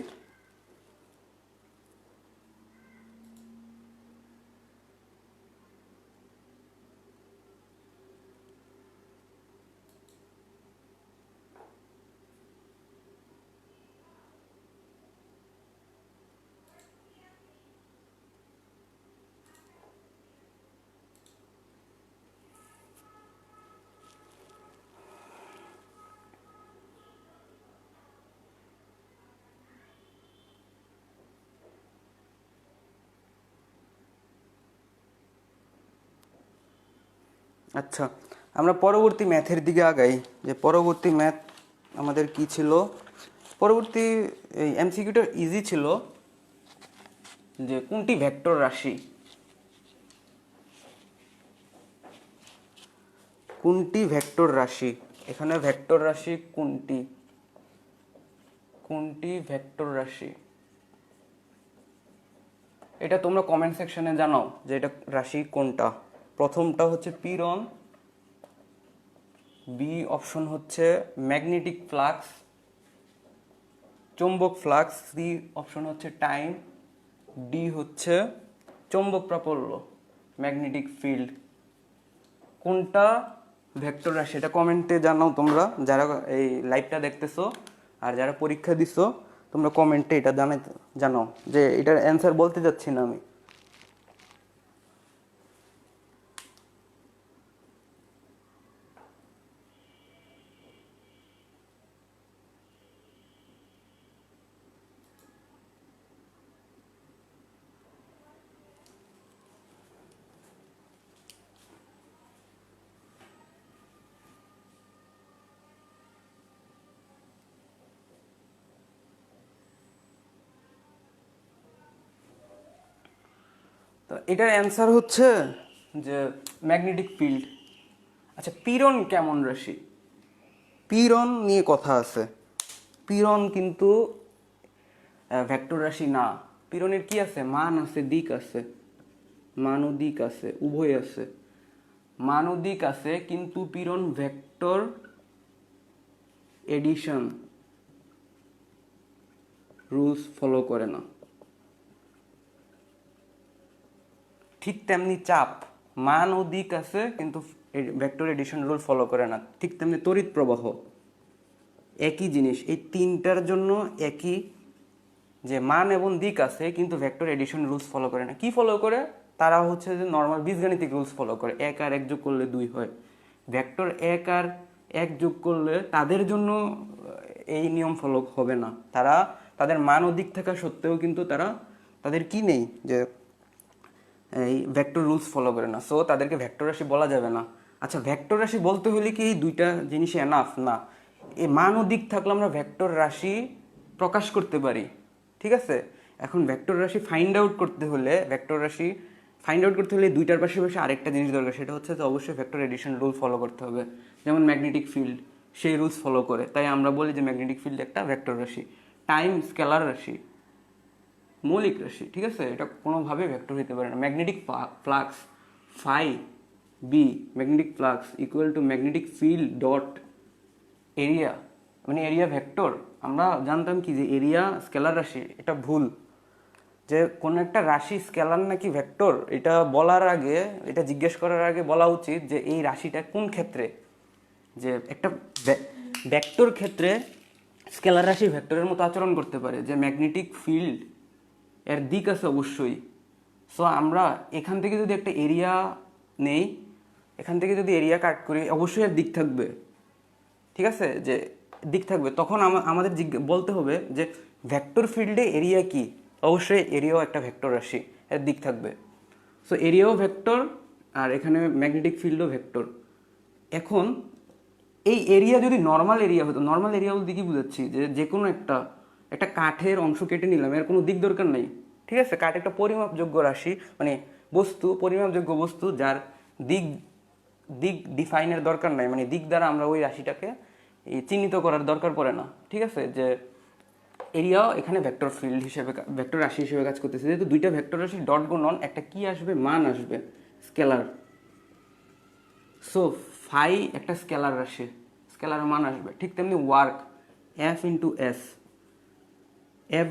S1: আচ্ছা, আমরা পরবর্তী ম্যাথের দিকে আগাই। যে পরবর্তী ম্যাথ আমাদের কি ছিল? পরবর্তী এই এমসিকিউটা ইজি ছিল, যে কোনটি ভেক্টর রাশি, কোনটি ভেক্টর রাশি, এখানে ভেক্টর রাশি কোনটি, কোনটি ভেক্টর রাশি, এটা তোমরা কমেন্ট সেকশনে জানাও যে এটা রাশি কোনটা। প্রথমটা হচ্ছে পীড়ন, বি অপশন হচ্ছে ম্যাগনেটিক ফ্লাক্স, চৌম্বক ফ্লাক্স, সি অপশন হচ্ছে টাইম, ডি হচ্ছে চৌম্বক প্রাবল্য ম্যাগনেটিক ফিল্ড। কোনটা ভেক্টর রাশি এটা কমেন্টে জানাও তোমরা, যারা এই লাইভটা দেখতেছো আর যারা পরীক্ষা দিছো তোমরা কমেন্টে এটা জানাও, যে এটার অ্যান্সার বলতে যাচ্ছি না আমি। তো এটার অ্যান্সার হচ্ছে যে ম্যাগনেটিক ফিল্ড। আচ্ছা, পীড়ন কেমন রাশি? পীড়ন নিয়ে কথা আছে। পীড়ন কিন্তু ভেক্টর রাশি না। পীড়নের কি আছে? মান আছে, দিক আছে, মান ও দিক আছে, উভয় আছে। মান ও দিক আছে, কিন্তু পীড়ন ভেক্টর এডিশন রুলস ফলো করে না। ঠিক তেমনি চাপ, মান ও দিক আছে কিন্তু ভেক্টর এডিশন রুল ফলো করে না। ঠিক তেমনি তড়িৎ প্রবাহ একই জিনিস, এই তিনটার জন্য একই, যে মান এবং দিক আছে কিন্তু ভেক্টর এডিশন রুলস ফলো করে না। কি ফলো করে? তারা হচ্ছে যে নর্মাল বীজগাণিতিক রুলস ফলো করে, 1 আর 1 যোগ করলে 2 হয়। ভেক্টর 1 আর 1 যোগ করলে তাদের জন্য এই নিয়ম ফলো হবে না। তারা তাদের মান ও দিক থাকা সত্ত্বেও কিন্তু তাদের কি নেই, যে এই ভেক্টর রুলস ফলো করে না, সো তাদেরকে ভেক্টর রাশি বলা যাবে না। আচ্ছা, ভেক্টর রাশি বলতে হলে কি এই দুইটা জিনিস এনাফ না? এই মান ও দিক থাকলে আমরা ভেক্টর রাশি প্রকাশ করতে পারি, ঠিক আছে? এখন ভেক্টর রাশি ফাইন্ড আউট করতে হলে, দুইটার পাশাপাশি আরেকটা জিনিস দরকার, সেটা হচ্ছে যে অবশ্যই ভেক্টর এডিশন রুল ফলো করতে হবে। যেমন ম্যাগনেটিক ফিল্ড সেই রুলস ফলো করে, তাই আমরা বলি যে ম্যাগনেটিক ফিল্ড একটা ভেক্টর রাশি। টাইম স্কেলার রাশি, মৌলিক রাশি, ঠিক আছে? এটা কোনোভাবে ভেক্টর হতে পারে না। Magnetic flux phi B, magnetic flux equal to magnetic field dot area, মানে এরিয়া ভেক্টর। আমরা জানতাম কি যে এরিয়া স্কেলার রাশি, এটা ভুল। যে কোনো একটা রাশি স্কেলার নাকি ভেক্টর, এটা বলার আগে, এটা জিজ্ঞেস করার আগে বলা উচিত যে এই রাশিটা কোন ক্ষেত্রে। যে একটা ভেক্টর ক্ষেত্রে স্কেলার রাশি ভেক্টরের মতো আচরণ করতে পারে, যে ম্যাগনেটিক ফিল্ড এর দিক আছে অবশ্যই। সো আমরা এখান থেকে যদি একটা এরিয়া নেই, এখান থেকে যদি এরিয়া কাট করি, অবশ্যই এর দিক থাকবে, ঠিক আছে? যে দিক থাকবে, তখন আমাদের বলতে হবে যে ভেক্টর ফিল্ডে এরিয়া কি, অবশ্যই এরিয়াও একটা ভেক্টর রাশি, এর দিক থাকবে। সো এরিয়াও ভেক্টর, আর এখানে ম্যাগনেটিক ফিল্ডও ভেক্টর। এখন এই এরিয়া যদি নর্মাল এরিয়া হতো, নর্মাল এরিয়া বলতে কি বুঝাচ্ছি, যে কোনো একটা কাঠের অংশ কেটে নিলাম, এর কোনো দিক দরকার নেই, ঠিক আছে? কাঠ একটা পরিমাপযোগ্য রাশি, মানে বস্তু, পরিমাপযোগ্য বস্তু, যার দিক দিক ডিফাইনের দরকার নাই, মানে দিক দ্বারা আমরা ওই রাশিটাকে চিহ্নিত করার দরকার পড়ে না, ঠিক আছে? যে এরিয়াও এখানে ভেক্টর ফিল্ড হিসেবে, ভেক্টর রাশি হিসেবে কাজ করতেছে। যেহেতু দুইটা ভেক্টর রাশি ডট গুণন, একটা কি আসবে? মান আসবে, স্কেলার। সো ফাই একটা স্কেলার রাশি, স্কেলার মান আসবে। ঠিক তেমনি work, F into S, F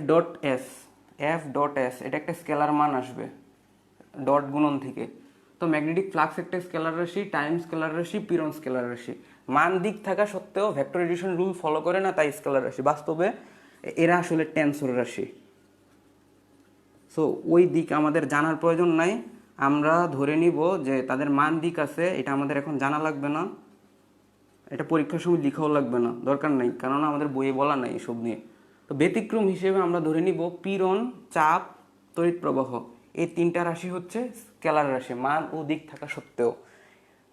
S1: dot S এটা একটা স্কেলার মান আসবে ডট গুণন থেকে। তো ম্যাগনেটিক ফ্লাক্স একটা স্কেলার রাশি, টাইম স্কেলার রাশি, পীড়ন স্কেলার রাশি। মান দিক থাকা সত্ত্বেও ভেক্টর এডিশন রুল ফলো করে না, তাই স্কেলার রাশি। বাস্তবে এরা আসলে টেনসর রাশি। সো ওই দিক আমাদের জানার প্রয়োজন নাই, আমরা ধরে নিব যে তাদের মান দিক আছে, এটা আমাদের এখন জানা লাগবে না, এটা পরীক্ষার সময় লিখাও লাগবে না, দরকার নাই, কারণ আমাদের বইয়ে বলা নাই এসব নিয়ে। তো ব্যতিক্রম হিসেবে আমরা ধরে নিব পীড়ন, চাপ, তড়িৎ প্রবাহ, এই তিনটা রাশি হচ্ছে স্কেলার রাশি, মান ও দিক থাকা সত্ত্বেও।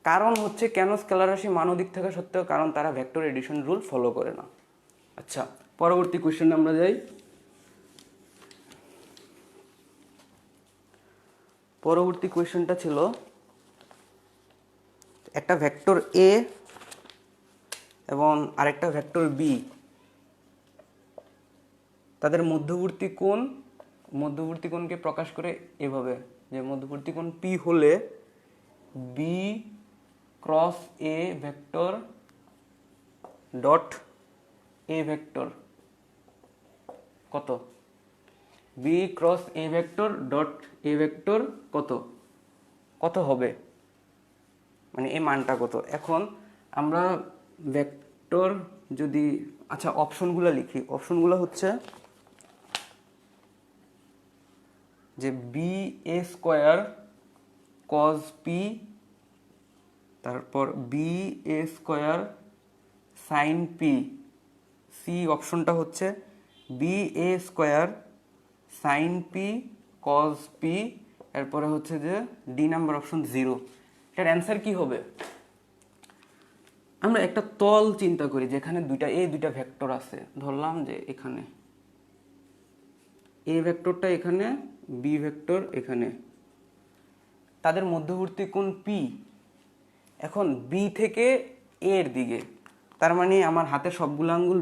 S1: কারণ হচ্ছে কেন স্কেলার রাশি মান অধিক থাকা সত্ত্বেও, কারণ তারা ভেক্টর এডিশন রুল ফলো করে না। আচ্ছা, পরবর্তী কোয়েশ্চেনে আমরা যাই। পরবর্তী কোয়েশ্চেনটা ছিল একটা ভেক্টর এ এবং আরেকটা ভেক্টর বি, তাদের মধ্যবর্তী কোণকে প্রকাশ করে এভাবে যে মধ্যবর্তী কোণ পি হলে B cross A vector dot A vector কত, B cross A vector dot A vector কত হবে, মানে এই মানটা কত। এখন আমরা ভেক্টর যদি, আচ্ছা অপশনগুলো লিখি। অপশনগুলো হচ্ছে যে B A square cos P, তারপর B A square sine P. C অপশনটা হচ্ছে B A square sine P cos P, এরপরে হচ্ছে যে ডি নাম্বার অপশন 0। এটার অ্যান্সার কি হবে? আমরা একটা তল চিন্তা করি যেখানে দুইটা ভেক্টর আছে। ধরলাম যে এখানে এ ভেক্টরটা এখানে, বি ভেক্টর এখানে, তাদের মধ্যবর্তী কোণ পি। এখন বি থেকে এর দিকে, তার মানে আমার হাতের সবগুলো আঙ্গুল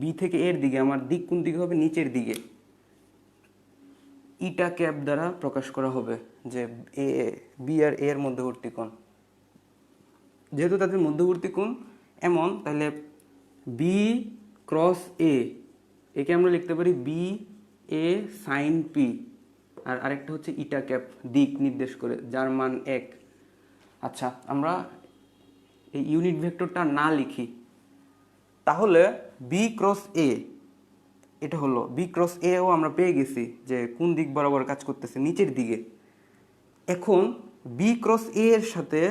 S1: বি থেকে এর দিকে, আমার দিক কোন দিকে হবে? নিচের দিকে। ইটা ক্যাপ দ্বারা প্রকাশ করা হবে যে এ বি আর এর মধ্যবর্তী কোণ। যেহেতু তাদের মধ্যবর্তী কোণ এমন, তাহলে বি ক্রস এ, একে আমরা লিখতে পারি বি এ সাইন পি, আর আরেকটা হচ্ছে ইটা ক্যাপ, দিক নির্দেশ করে, যার মান 1। আচ্ছা, আমরা এই ইউনিট ভেক্টরটা না লিখি, তাহলে বি ক্রস এ, এটা হলো বি ক্রস এও আমরা পেয়ে গেছি যে কোন দিক বরাবর কাজ করতেছে, নিচের দিকে। এখন বি ক্রস এ এর সাথে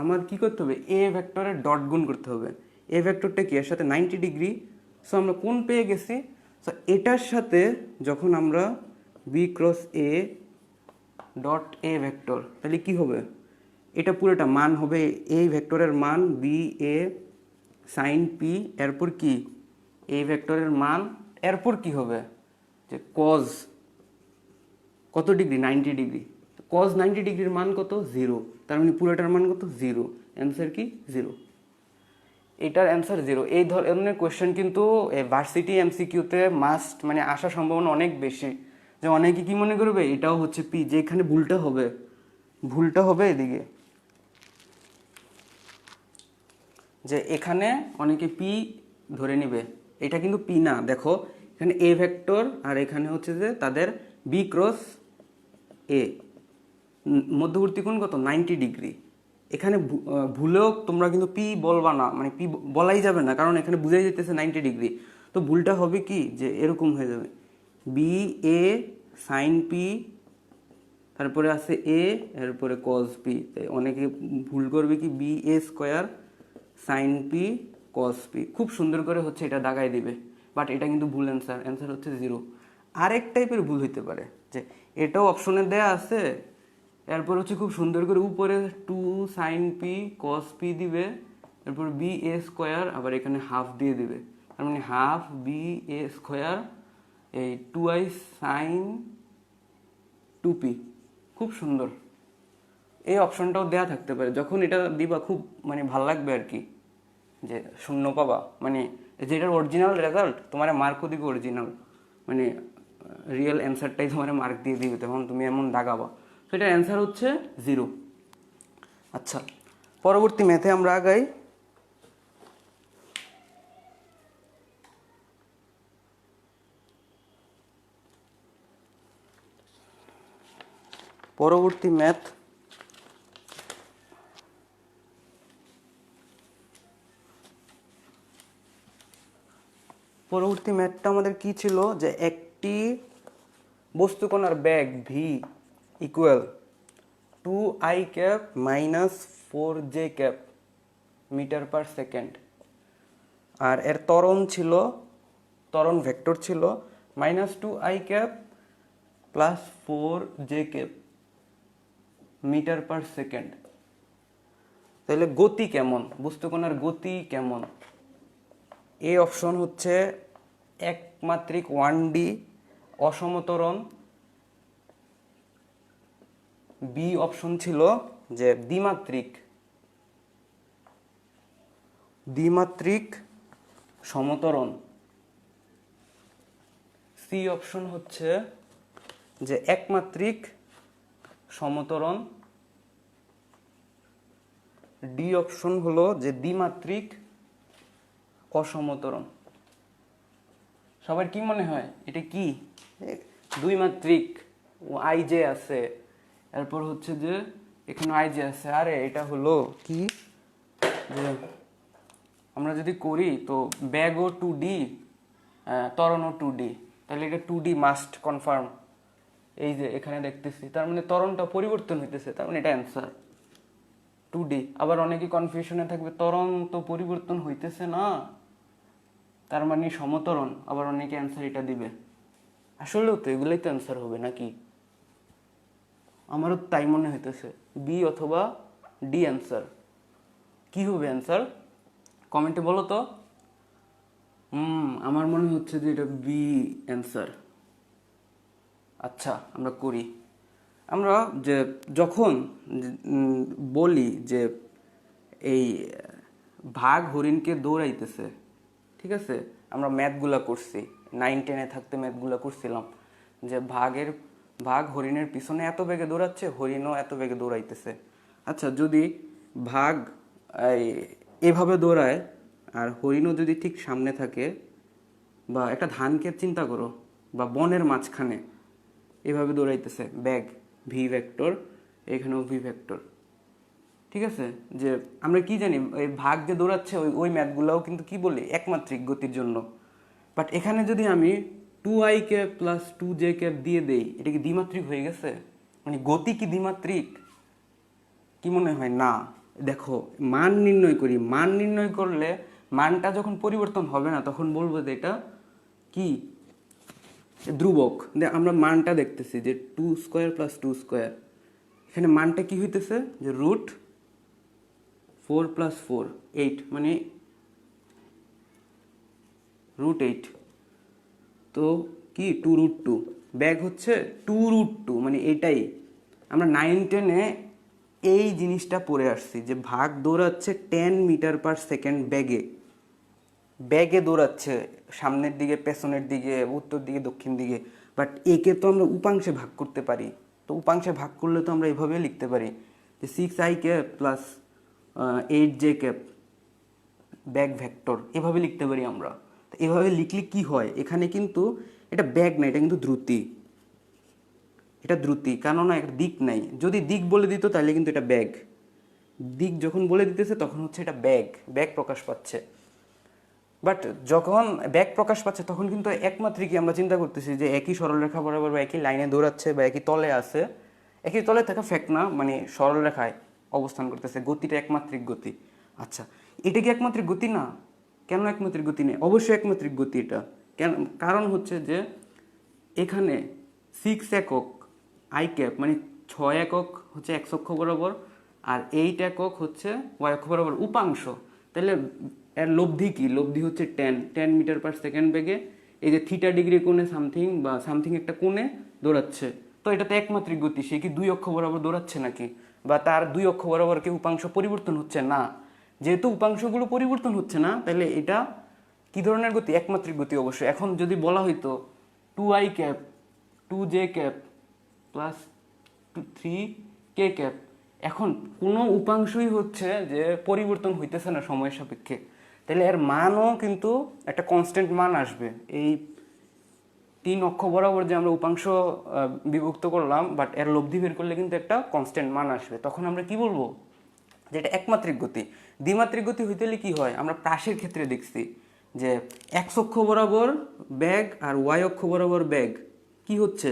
S1: আমার কি করতে হবে? এ ভেক্টরের ডট গুণ করতে হবে। এ ভেক্টরটা কি? এর সাথে 90 ডিগ্রি। সো আমরা কোন পেয়ে গেছি? সো এটার সাথে যখন আমরা B cross A dot A vector, তাহলে কি হবে? এটা পুরোটা মান হবে এই ভেক্টরের মান বি এ সাইন পি, এরপর কি এই ভেক্টরের মান, এরপর কি হবে যে কজ কত ডিগ্রি? 90 ডিগ্রি। কজ 90 ডিগ্রির মান কত? 0। তার মানে পুরোটার মান কত? 0। অ্যান্সার কি? 0। এটার অ্যান্সার 0। এই ধরনের কোয়েশ্চেন কিন্তু ভার্সিটি এমসিকিউতে মাস্ট, মানে আসার সম্ভাবনা অনেক বেশি। যে অনেকে কি মনে করবে এটাও হচ্ছে পি, যে এখানে ভুলটা হবে এদিকে, যে এখানে অনেকে পি ধরে নিবে, এটা কিন্তু পি না। দেখো এখানে এ ভেক্টর আর এখানে হচ্ছে যে তাদের বি ক্রস এ, মধ্যবর্তী কোণ কত? 90 ডিগ্রি। এখানে ভুলেও তোমরা কিন্তু পি বলবা না, মানে পি বলাই যাবে না, কারণ এখানে বুঝাই যেতেছে 90 ডিগ্রি। তো ভুলটা হবে কি, যে এরকম হয়ে যাবে বি এ সাইন পি, তারপরে আছে এ, এরপরে কজ পি। তাই অনেকে ভুল করবে কি B A square sine P cos P, খুব সুন্দর করে হচ্ছে এটা দাগাই দিবে, বাট এটা কিন্তু ভুল অ্যান্সার। অ্যান্সার হচ্ছে 0। আরেক টাইপের ভুল হইতে পারে যে এটাও অপশনে দেয়া আছে, এরপর হচ্ছে খুব সুন্দর করে উপরে 2 সাইন পি কজ পি দিবে, এরপর বি এ স্কোয়ার, আবার এখানে হাফ দিয়ে দিবে, তার মানে হাফ বি এ স্কোয়ার এই 2i সাইন 2p। খুব সুন্দর, এই অপশনটাও দেয়া থাকতে পারে। যখন এটা দিবা খুব মানে ভাল লাগবে আর কি, যে শূন্য পাবা, মানে যেটার অরিজিনাল রেজাল্ট তোমার মার্কও দিবে অরিজিনাল, মানে রিয়েল অ্যান্সারটাই তোমার মার্ক দিয়ে দিবে, তখন তুমি এমন দাগাবা। তো এটার অ্যান্সার হচ্ছে 0। আচ্ছা, পরবর্তী ম্যাথে আমরা আগাই। পরবর্তী ম্যাথ ম্যাথটা আমাদের কি ছিল, যে একটি বস্তুকণার বেগ V equal 2i cap minus 4j cap metre per second, আর এর ত্বরণ ভেক্টর ছিল minus 2i cap plus 4j cap metre per second. তাহলে গতি কেমন, বস্তুকণার গতি কেমন? এ অপশন হচ্ছে একমাত্রিক 1D অসমতরণ, বি অপশন ছিল যে দ্বিমাত্রিক দ্বিমাত্রিক সমতরণ, সি অপশন হচ্ছে যে একমাত্রিক সমতরণ, ডি অপশন হলো যে দ্বিমাত্রিক অসমতরণ। সবার কি মনে হয় এটা কি? দুই মাত্রিক, আই জে আছে, এরপর হচ্ছে যে এখানে আই জে আছে। আরে এটা হলো কি যে আমরা যদি করি তো ব্যাগও 2D, ত্বরণও 2D, তাহলে এটা 2D মাস্ট কনফার্ম। এই যে এখানে দেখতেছি, তার মানে ত্বরণটা পরিবর্তন হইতেছে, তার মানে এটা অ্যান্সার 2D। আবার অনেকে কনফিউশনে থাকবে, ত্বরণ তো পরিবর্তন হইতেছে না, তার মানে সমতরণ। আবার অনেকে অ্যান্সার এটা দিবে। আসলেও তো এগুলোই তো অ্যান্সার হবে নাকি? আমারও তাই মনে হইতেছে, বি অথবা ডি অ্যান্সার। কি হবে অ্যান্সার কমেন্টে বলো তো। আমার মনে হচ্ছে যে এটা বি অ্যান্সার। আচ্ছা আমরা করি। আমরা যে যখন বলি যে এই ভাগ হরিণকে দৌড়াইতেছে, ঠিক আছে, আমরা ম্যাথগুলা করছি 9-10-এ থাকতে ম্যাথগুলা করছিলাম যে ভাগ হরিণের পিছনে এত বেগে দৌড়াচ্ছে, হরিণও এত বেগে দৌড়াইতেছে। আচ্ছা যদি ভাগ এভাবে দৌড়ায় আর হরিণও যদি ঠিক সামনে থাকে, বা একটা ধানক্ষেত চিন্তা করো, বা বনের মাঝখানে এভাবে দৌড়াইতেছে, ব্যাগ ভি ভেক্টর, এখানেও ভি ভেক্টর, ঠিক আছে। যে আমরা কি জানি এই ভাগ যে দৌড়াচ্ছে ওই ম্যাথগুলোও কিন্তু কি বলি একমাত্রিক গতির জন্য। বাট এখানে যদি আমি 2i প্লাস 2j দিয়ে দেই, এটা কি দ্বিমাত্রিক হয়ে গেছে? মানে গতি কি দ্বিমাত্রিক? কি মনে হয়? না। দেখো মান নির্ণয় করি, মান নির্ণয় করলে মানটা যখন পরিবর্তন হবে না তখন বলবো যে এটা কি ধ্রুবক। আমরা মানটা দেখতেছি যে 2² + 2², এখানে মানটা কি হইতেছে যে √4 + 4 8, মানে √8। তো কি 2√2, ব্যাগ হচ্ছে 2√2, মানে এটাই আমরা 9-10-এ এই জিনিসটা পড়ে আসছি যে ভাগ দৌড়াচ্ছে 10 মিটার/সেকেন্ড ব্যাগে, ব্যাগে দৌড়াচ্ছে সামনের দিকে, পেছনের দিকে, উত্তর দিকে, দক্ষিণ দিকে। বাট একে তো আমরা উপাংশে ভাগ করতে পারি, তো উপাংশে ভাগ করলে তো আমরা এভাবে লিখতে পারি যে 6i plus 8j bag vector, এভাবে লিখতে পারি আমরা। তো এভাবে লিখলে কি হয়, এখানে কিন্তু এটা ব্যাগ না, এটা কিন্তু দ্রুতি, এটা দ্রুতি, কেননা একটা দিক নাই। যদি দিক বলে দিত তাহলে কিন্তু এটা ব্যাগ, দিক যখন বলে দিতেছে তখন হচ্ছে এটা ব্যাগ প্রকাশ পাচ্ছে। বাট যখন ব্যাগ প্রকাশ পাচ্ছে তখন কিন্তু একমাত্রিকই আমরা চিন্তা করতেছি যে একই সরলরেখা বরাবর বা একই লাইনে দৌড়াচ্ছে বা একই তলে আছে। একই তলে থাকা ফ্যাক্ট না, মানে সরলরেখায় অবস্থান করতেছে, গতিটা একমাত্রিক গতি। আচ্ছা এটা কি একমাত্রিক গতি না? কেন একমাত্রিক গতি নেই? অবশ্যই একমাত্রিক গতি এটা। কেন? কারণ হচ্ছে যে এখানে 6 একক i মানে 6 একক হচ্ছে x অক্ষ বরাবর, আর 8 একক হচ্ছে y অক্ষ বরাবর উপাংশ। তাহলে এর লব্ধি কি? লব্ধি হচ্ছে 10 মিটার/সেকেন্ড বেগে। এই যে θ° কোণে সামথিং বা সামথিং একটা কোণে দৌড়াচ্ছে, তো এটা তো একমাত্রিক গতি। সে কি 2 অক্ষ বরাবর দৌড়াচ্ছে নাকি? বা তার 2 অক্ষ বরাবর কি উপাংশ পরিবর্তন হচ্ছে না? যেহেতু উপাংশগুলো পরিবর্তন হচ্ছে না, তাহলে এটা কি ধরনের গতি? একমাত্রিক গতি অবশ্যই। এখন যদি বলা হইতো 2i 2j প্লাস 3k, এখন কোনো উপাংশই হচ্ছে যে পরিবর্তন হইতেছে না সময়ের সাপেক্ষে, তাহলে এর মানও কিন্তু একটা কনস্ট্যান্ট মান আসবে। এই 3 অক্ষ বরাবর যে আমরা উপাংশ বিভক্ত করলাম, বাট এর লব্ধি বের করলে কিন্তু একটা কনস্ট্যান্ট মান আসবে। তখন আমরা কি বলবো? যে এটা একমাত্রিক গতি। দ্বিমাত্রিক গতি হইতে হলে কি হয়? আমরা প্রাসের ক্ষেত্রে দেখছি যে x অক্ষ বরাবর ব্যাগ আর y অক্ষ বরাবর ব্যাগ কি হচ্ছে?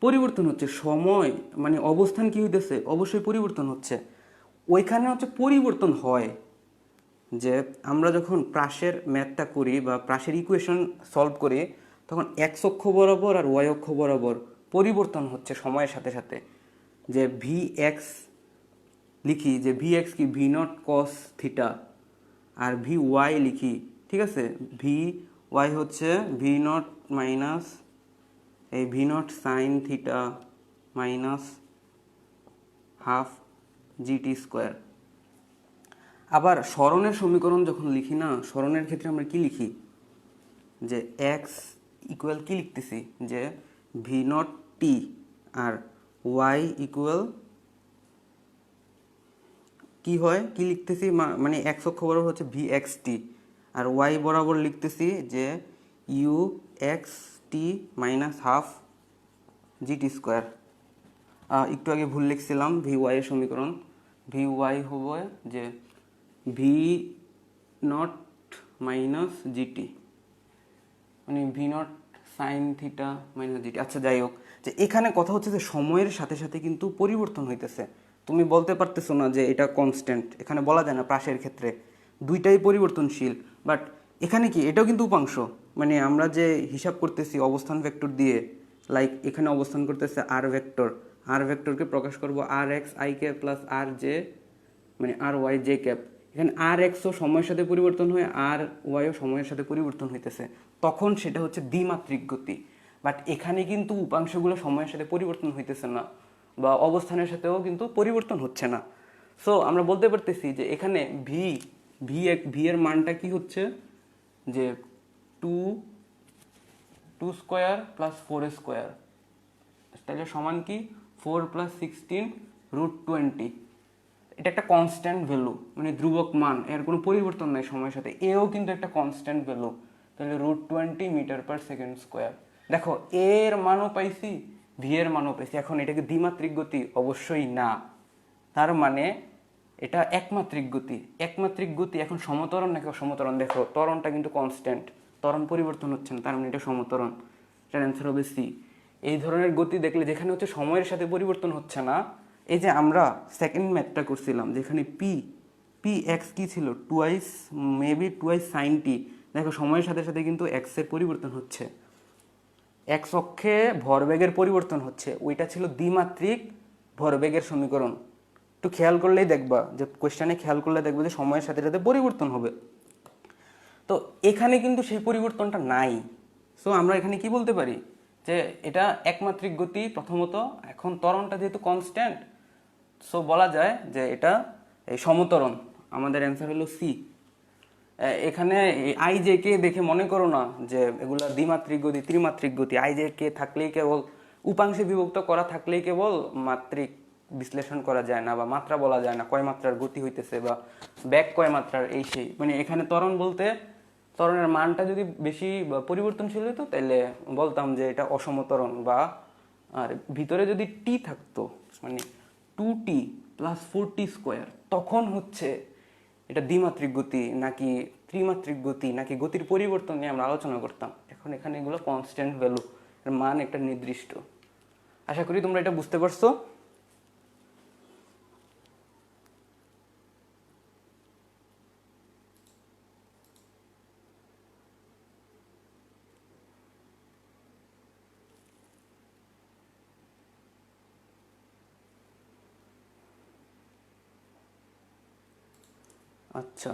S1: পরিবর্তন হচ্ছে। সময় মানে অবস্থান কি হইতেছে? অবশ্যই পরিবর্তন হচ্ছে। ওইখানে হচ্ছে পরিবর্তন হয় যে আমরা যখন প্রাসের ম্যাথটা করি বা প্রাসের ইকুয়েশন সলভ করি, তখন x অক্ষ বরাবর আর y অক্ষ বরাবর পরিবর্তন হচ্ছে সময়ের সাথে সাথে। যে ভি এক্স লিখি যে ভি এক্স কি ভি নট কস থিটা, আর ভি ওয়াই লিখি, ঠিক আছে, ভি ওয়াই হচ্ছে ভি নট মাইনাস এই V nought sine theta minus half GT square. আবার স্মরণের সমীকরণ যখন লিখি না, স্মরণের ক্ষেত্রে আমরা কি লিখি, যে এক্স ইকুয়াল কি লিখতেছি, যে ভি নট টি, আর ওয়াই ইকুয়াল কি হয়, কি লিখতেছি, মানে এক্স অক্ষ বরাবর হচ্ছে ভি এক্স টি, আর ওয়াই বরাবর লিখতেছি যে U X T minus half GT square. একটু আগে ভুল লিখছিলাম, ভি ওয়াই এর সমীকরণ, ভি ওয়াই হবে যে ভি নট মাইনাস জিটি, মানে V nought sine theta minus GT. আচ্ছা যাই হোক, যে এখানে কথা হচ্ছে যে সময়ের সাথে সাথে কিন্তু পরিবর্তন হইতেছে। তুমি বলতে পারতেছো না যে এটা কনস্ট্যান্ট, এখানে বলা যায় না প্রাসের ক্ষেত্রে, দুইটাই পরিবর্তনশীল। বাট এখানে কি এটাও কিন্তু উপাংশ, মানে আমরা যে হিসাব করতেছি অবস্থান ভেক্টর দিয়ে, লাইক এখানে অবস্থান করতেছে আর ভেক্টর, আর ভেক্টরকে প্রকাশ করব R X I cap plus R J, মানে আর ওয়াই জে ক্যাপ। এখানে আর এক্সও সময়ের সাথে পরিবর্তন হয়, আর ওয়াইও সময়ের সাথে পরিবর্তন হইতেছে, তখন সেটা হচ্ছে দ্বিমাত্রিক গতি। বাট এখানে কিন্তু উপাংশগুলো সময়ের সাথে পরিবর্তন হইতেছে না, বা অবস্থানের সাথেও কিন্তু পরিবর্তন হচ্ছে না। সো আমরা বলতে পারতেছি যে এখানে ভি ভি ভি এর মানটা কি হচ্ছে, যে two two square plus four square, তাহলে সমান কি 4 প্লাস 16 রুট 20। এটা একটা কনস্ট্যান্ট ভ্যালু, মানে ধ্রুবক মান, এর কোনো পরিবর্তন নাই সময়ের সাথে। এও কিন্তু একটা কনস্ট্যান্ট ভ্যালু, তাহলে root 20 metre per second square. দেখো এর মানও পাইছি, ভি এর মানও পাইছি। এখন এটাকে দ্বিমাত্রিক গতি অবশ্যই না, তার মানে এটা একমাত্রিক গতি। একমাত্রিক গতি এখন সমতরণ নাকি অসমতরণ, দেখো ত্বরণটা কিন্তু কনস্ট্যান্ট, ত্বরণ পরিবর্তন হচ্ছে না, তার মানে এটা সমতরণ। এটার অ্যান্সার হবে সি। এই ধরনের গতি দেখলে যেখানে হচ্ছে সময়ের সাথে পরিবর্তন হচ্ছে না, এই যে আমরা সেকেন্ড ম্যাথটা করছিলাম যেখানে পি পি এক্স কী ছিল, টুয়াইস মেবি টুয়াইস সাইন টি, দেখো সময়ের সাথে সাথে কিন্তু এক্সের পরিবর্তন হচ্ছে, এক্স অক্ষে ভরবেগের পরিবর্তন হচ্ছে, ওইটা ছিল দ্বিমাত্রিক ভরবেগের সমীকরণ। একটু খেয়াল করলেই দেখবা, যে কোয়েশ্চেনে খেয়াল করলে দেখবে যে সময়ের সাথে সাথে পরিবর্তন হবে। তো এখানে কিন্তু সেই পরিবর্তনটা নাই। সো আমরা এখানে কি বলতে পারি, যে এটা একমাত্রিক গতি প্রথমত। এখন ত্বরণটা যেহেতু কনস্ট্যান্ট, সো বলা যায় যে এটা এই সমতরণ। আমাদের অ্যান্সার হলো সি। এখানে আই জে কে দেখে মনে করো না যে এগুলা দ্বিমাত্রিক গতি ত্রিমাত্রিক গতি। আই জে কে থাকলেই কেবল, উপাংশে বিভক্ত করা থাকলেই কেবল মাত্রিক বিশ্লেষণ করা যায় না, বা মাত্রা বলা যায় না, কয় মাত্রার গতি হইতেছে বা ব্যাক কয় মাত্রার এই সেই। মানে এখানে ত্বরণ বলতে ত্বরণের মানটা যদি বেশি পরিবর্তনশীল হতো তাহলে বলতাম যে এটা অসমতরণ, বা আর ভিতরে যদি টি থাকতো, মানে 2t প্লাস 4t স্কোয়ার, তখন হচ্ছে এটা দ্বিমাত্রিক গতি নাকি ত্রিমাত্রিক গতি নাকি গতির পরিবর্তন নিয়ে আমরা আলোচনা করতাম। এখন এখানে এগুলো কনস্ট্যান্ট ভ্যালু, এর মান একটা নির্দিষ্ট। আশা করি তোমরা এটা বুঝতে পারছো। আচ্ছা,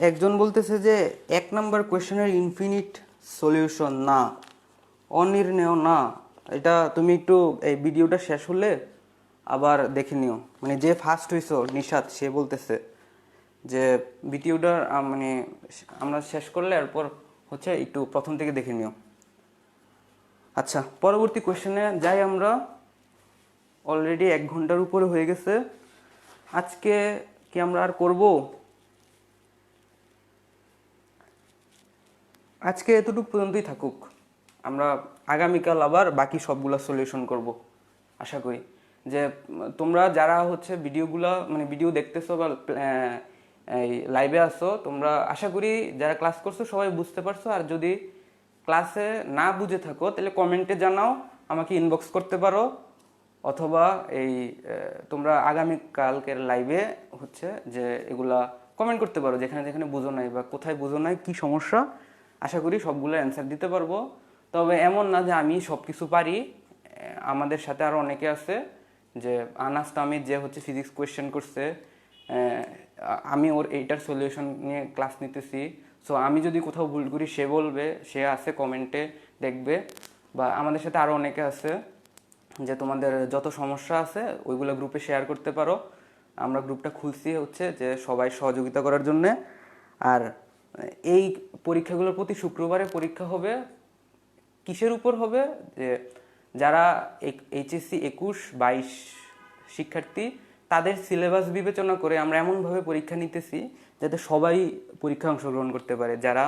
S1: একজন বলতেছে যে 1 নাম্বার কোয়েশ্চেনের ইনফিনিট সলিউশন না, অনির্ণেয় না। এটা তুমি একটু এই ভিডিওটা শেষ হলে আবার দেখে নিও। মানে যে ফার্স্ট হইছো নিশাত, সে বলতেছে যে ভিডিওটা মানে আমরা শেষ করলে এরপর হচ্ছে একটু প্রথম থেকে দেখে নিও। আচ্ছা, পরবর্তী কোয়েশ্চেনে যাই আমরা। অলরেডি 1 ঘন্টার উপরে হয়ে গেছে। আজকে কি আমরা আর করব? আজকে এতটুকু পর্যন্তই থাকুক। আমরা আগামীকাল আবার বাকি সবগুলা সলিউশন করব আশা করি। যে তোমরা যারা হচ্ছে ভিডিওগুলো মানে ভিডিও দেখতেছো বা এই লাইভে আসো, তোমরা আশা করি যারা ক্লাস করছো সবাই বুঝতে পারছো। আর যদি ক্লাসে না বুঝে থাকো তাহলে কমেন্টে জানাও, আমাকে ইনবক্স করতে পারো, অথবা এই তোমরা আগামীকালকের লাইভে হচ্ছে যে এগুলা কমেন্ট করতে পারো, যেখানে যেখানে বুঝো নাই বা কোথায় বুঝো নাই কী সমস্যা। আশা করি সবগুলো অ্যান্সার দিতে পারবো। তবে এমন না যে আমি সব কিছু পারি, আমাদের সাথে আরও অনেকে আছে, যে আনাস তামিদ যে হচ্ছে ফিজিক্স কোয়েশ্চেন করছে, আমি ওর এইটার সলিউশন নিয়ে ক্লাস নিতেছি। সো আমি যদি কোথাও ভুল করি সে বলবে, সে আছে কমেন্টে দেখবে। বা আমাদের সাথে আরও অনেকে আছে, যে তোমাদের যত সমস্যা আছে ওইগুলো গ্রুপে শেয়ার করতে পারো। আমরা গ্রুপটা খুলছি হচ্ছে যে সবাই সহযোগিতা করার জন্যে। আর এই পরীক্ষাগুলোর প্রতি শুক্রবারে পরীক্ষা হবে। কিসের উপর হবে? যে যারা এইচএসসি 21-22 শিক্ষার্থী, তাদের সিলেবাস বিবেচনা করে আমরা এমনভাবে পরীক্ষা নিতেছি যাতে সবাই পরীক্ষায় অংশগ্রহণ করতে পারে। যারা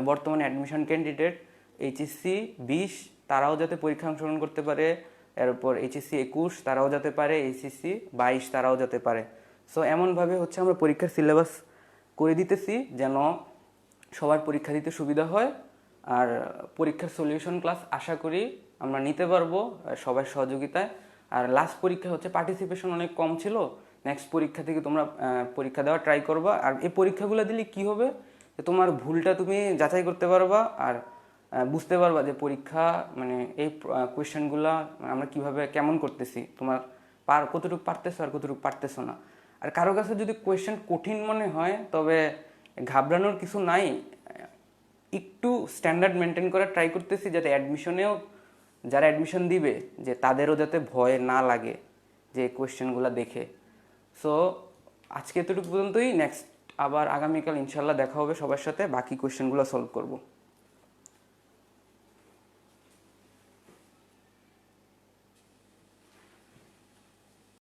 S1: বর্তমানে অ্যাডমিশন ক্যান্ডিডেট এইচএসসি 20 তারাও যাতে পরীক্ষায় অংশগ্রহণ করতে পারে, এরপর এইচএসসি 21 তারাও যাতে পারে, এইচএসসি 22 তারাও যাতে পারে। সো এমনভাবে হচ্ছে আমরা পরীক্ষার সিলেবাস করে দিতেছি যেন সবার পরীক্ষা দিতে সুবিধা হয়। আর পরীক্ষার সলিউশন ক্লাস আশা করি আমরা নিতে পারবো সবার সহযোগিতায়। আর লাস্ট পরীক্ষা হচ্ছে পার্টিসিপেশন অনেক কম ছিল, নেক্সট পরীক্ষা থেকে তোমরা পরীক্ষা দেওয়া ট্রাই করবা। আর এই পরীক্ষাগুলো দিলে কি হবে, যে তোমার ভুলটা তুমি যাচাই করতে পারবা, আর বুঝতে পারবা যে পরীক্ষা মানে এই কোয়েশ্চেনগুলো আমরা কিভাবে কেমন করতেছি, তোমার কতটুকু পারতেছো আর কতটুকু পারতেছো না। আর কারো কাছে যদি কোয়েশ্চেন কঠিন মনে হয় তবে ঘাবড়ানোর কিছু নাই, একটু স্ট্যান্ডার্ড মেনটেন করার ট্রাই করতেছি যাতে অ্যাডমিশনেও যারা অ্যাডমিশন দিবে যে তাদেরও যাতে ভয় না লাগে যে কোয়েশ্চেনগুলো দেখে। সো আজকে এতটুকু পর্যন্তই, নেক্সট আবার আগামীকাল ইনশাল্লাহ দেখা হবে সবার সাথে, বাকি কোয়েশ্চেনগুলো সলভ করব।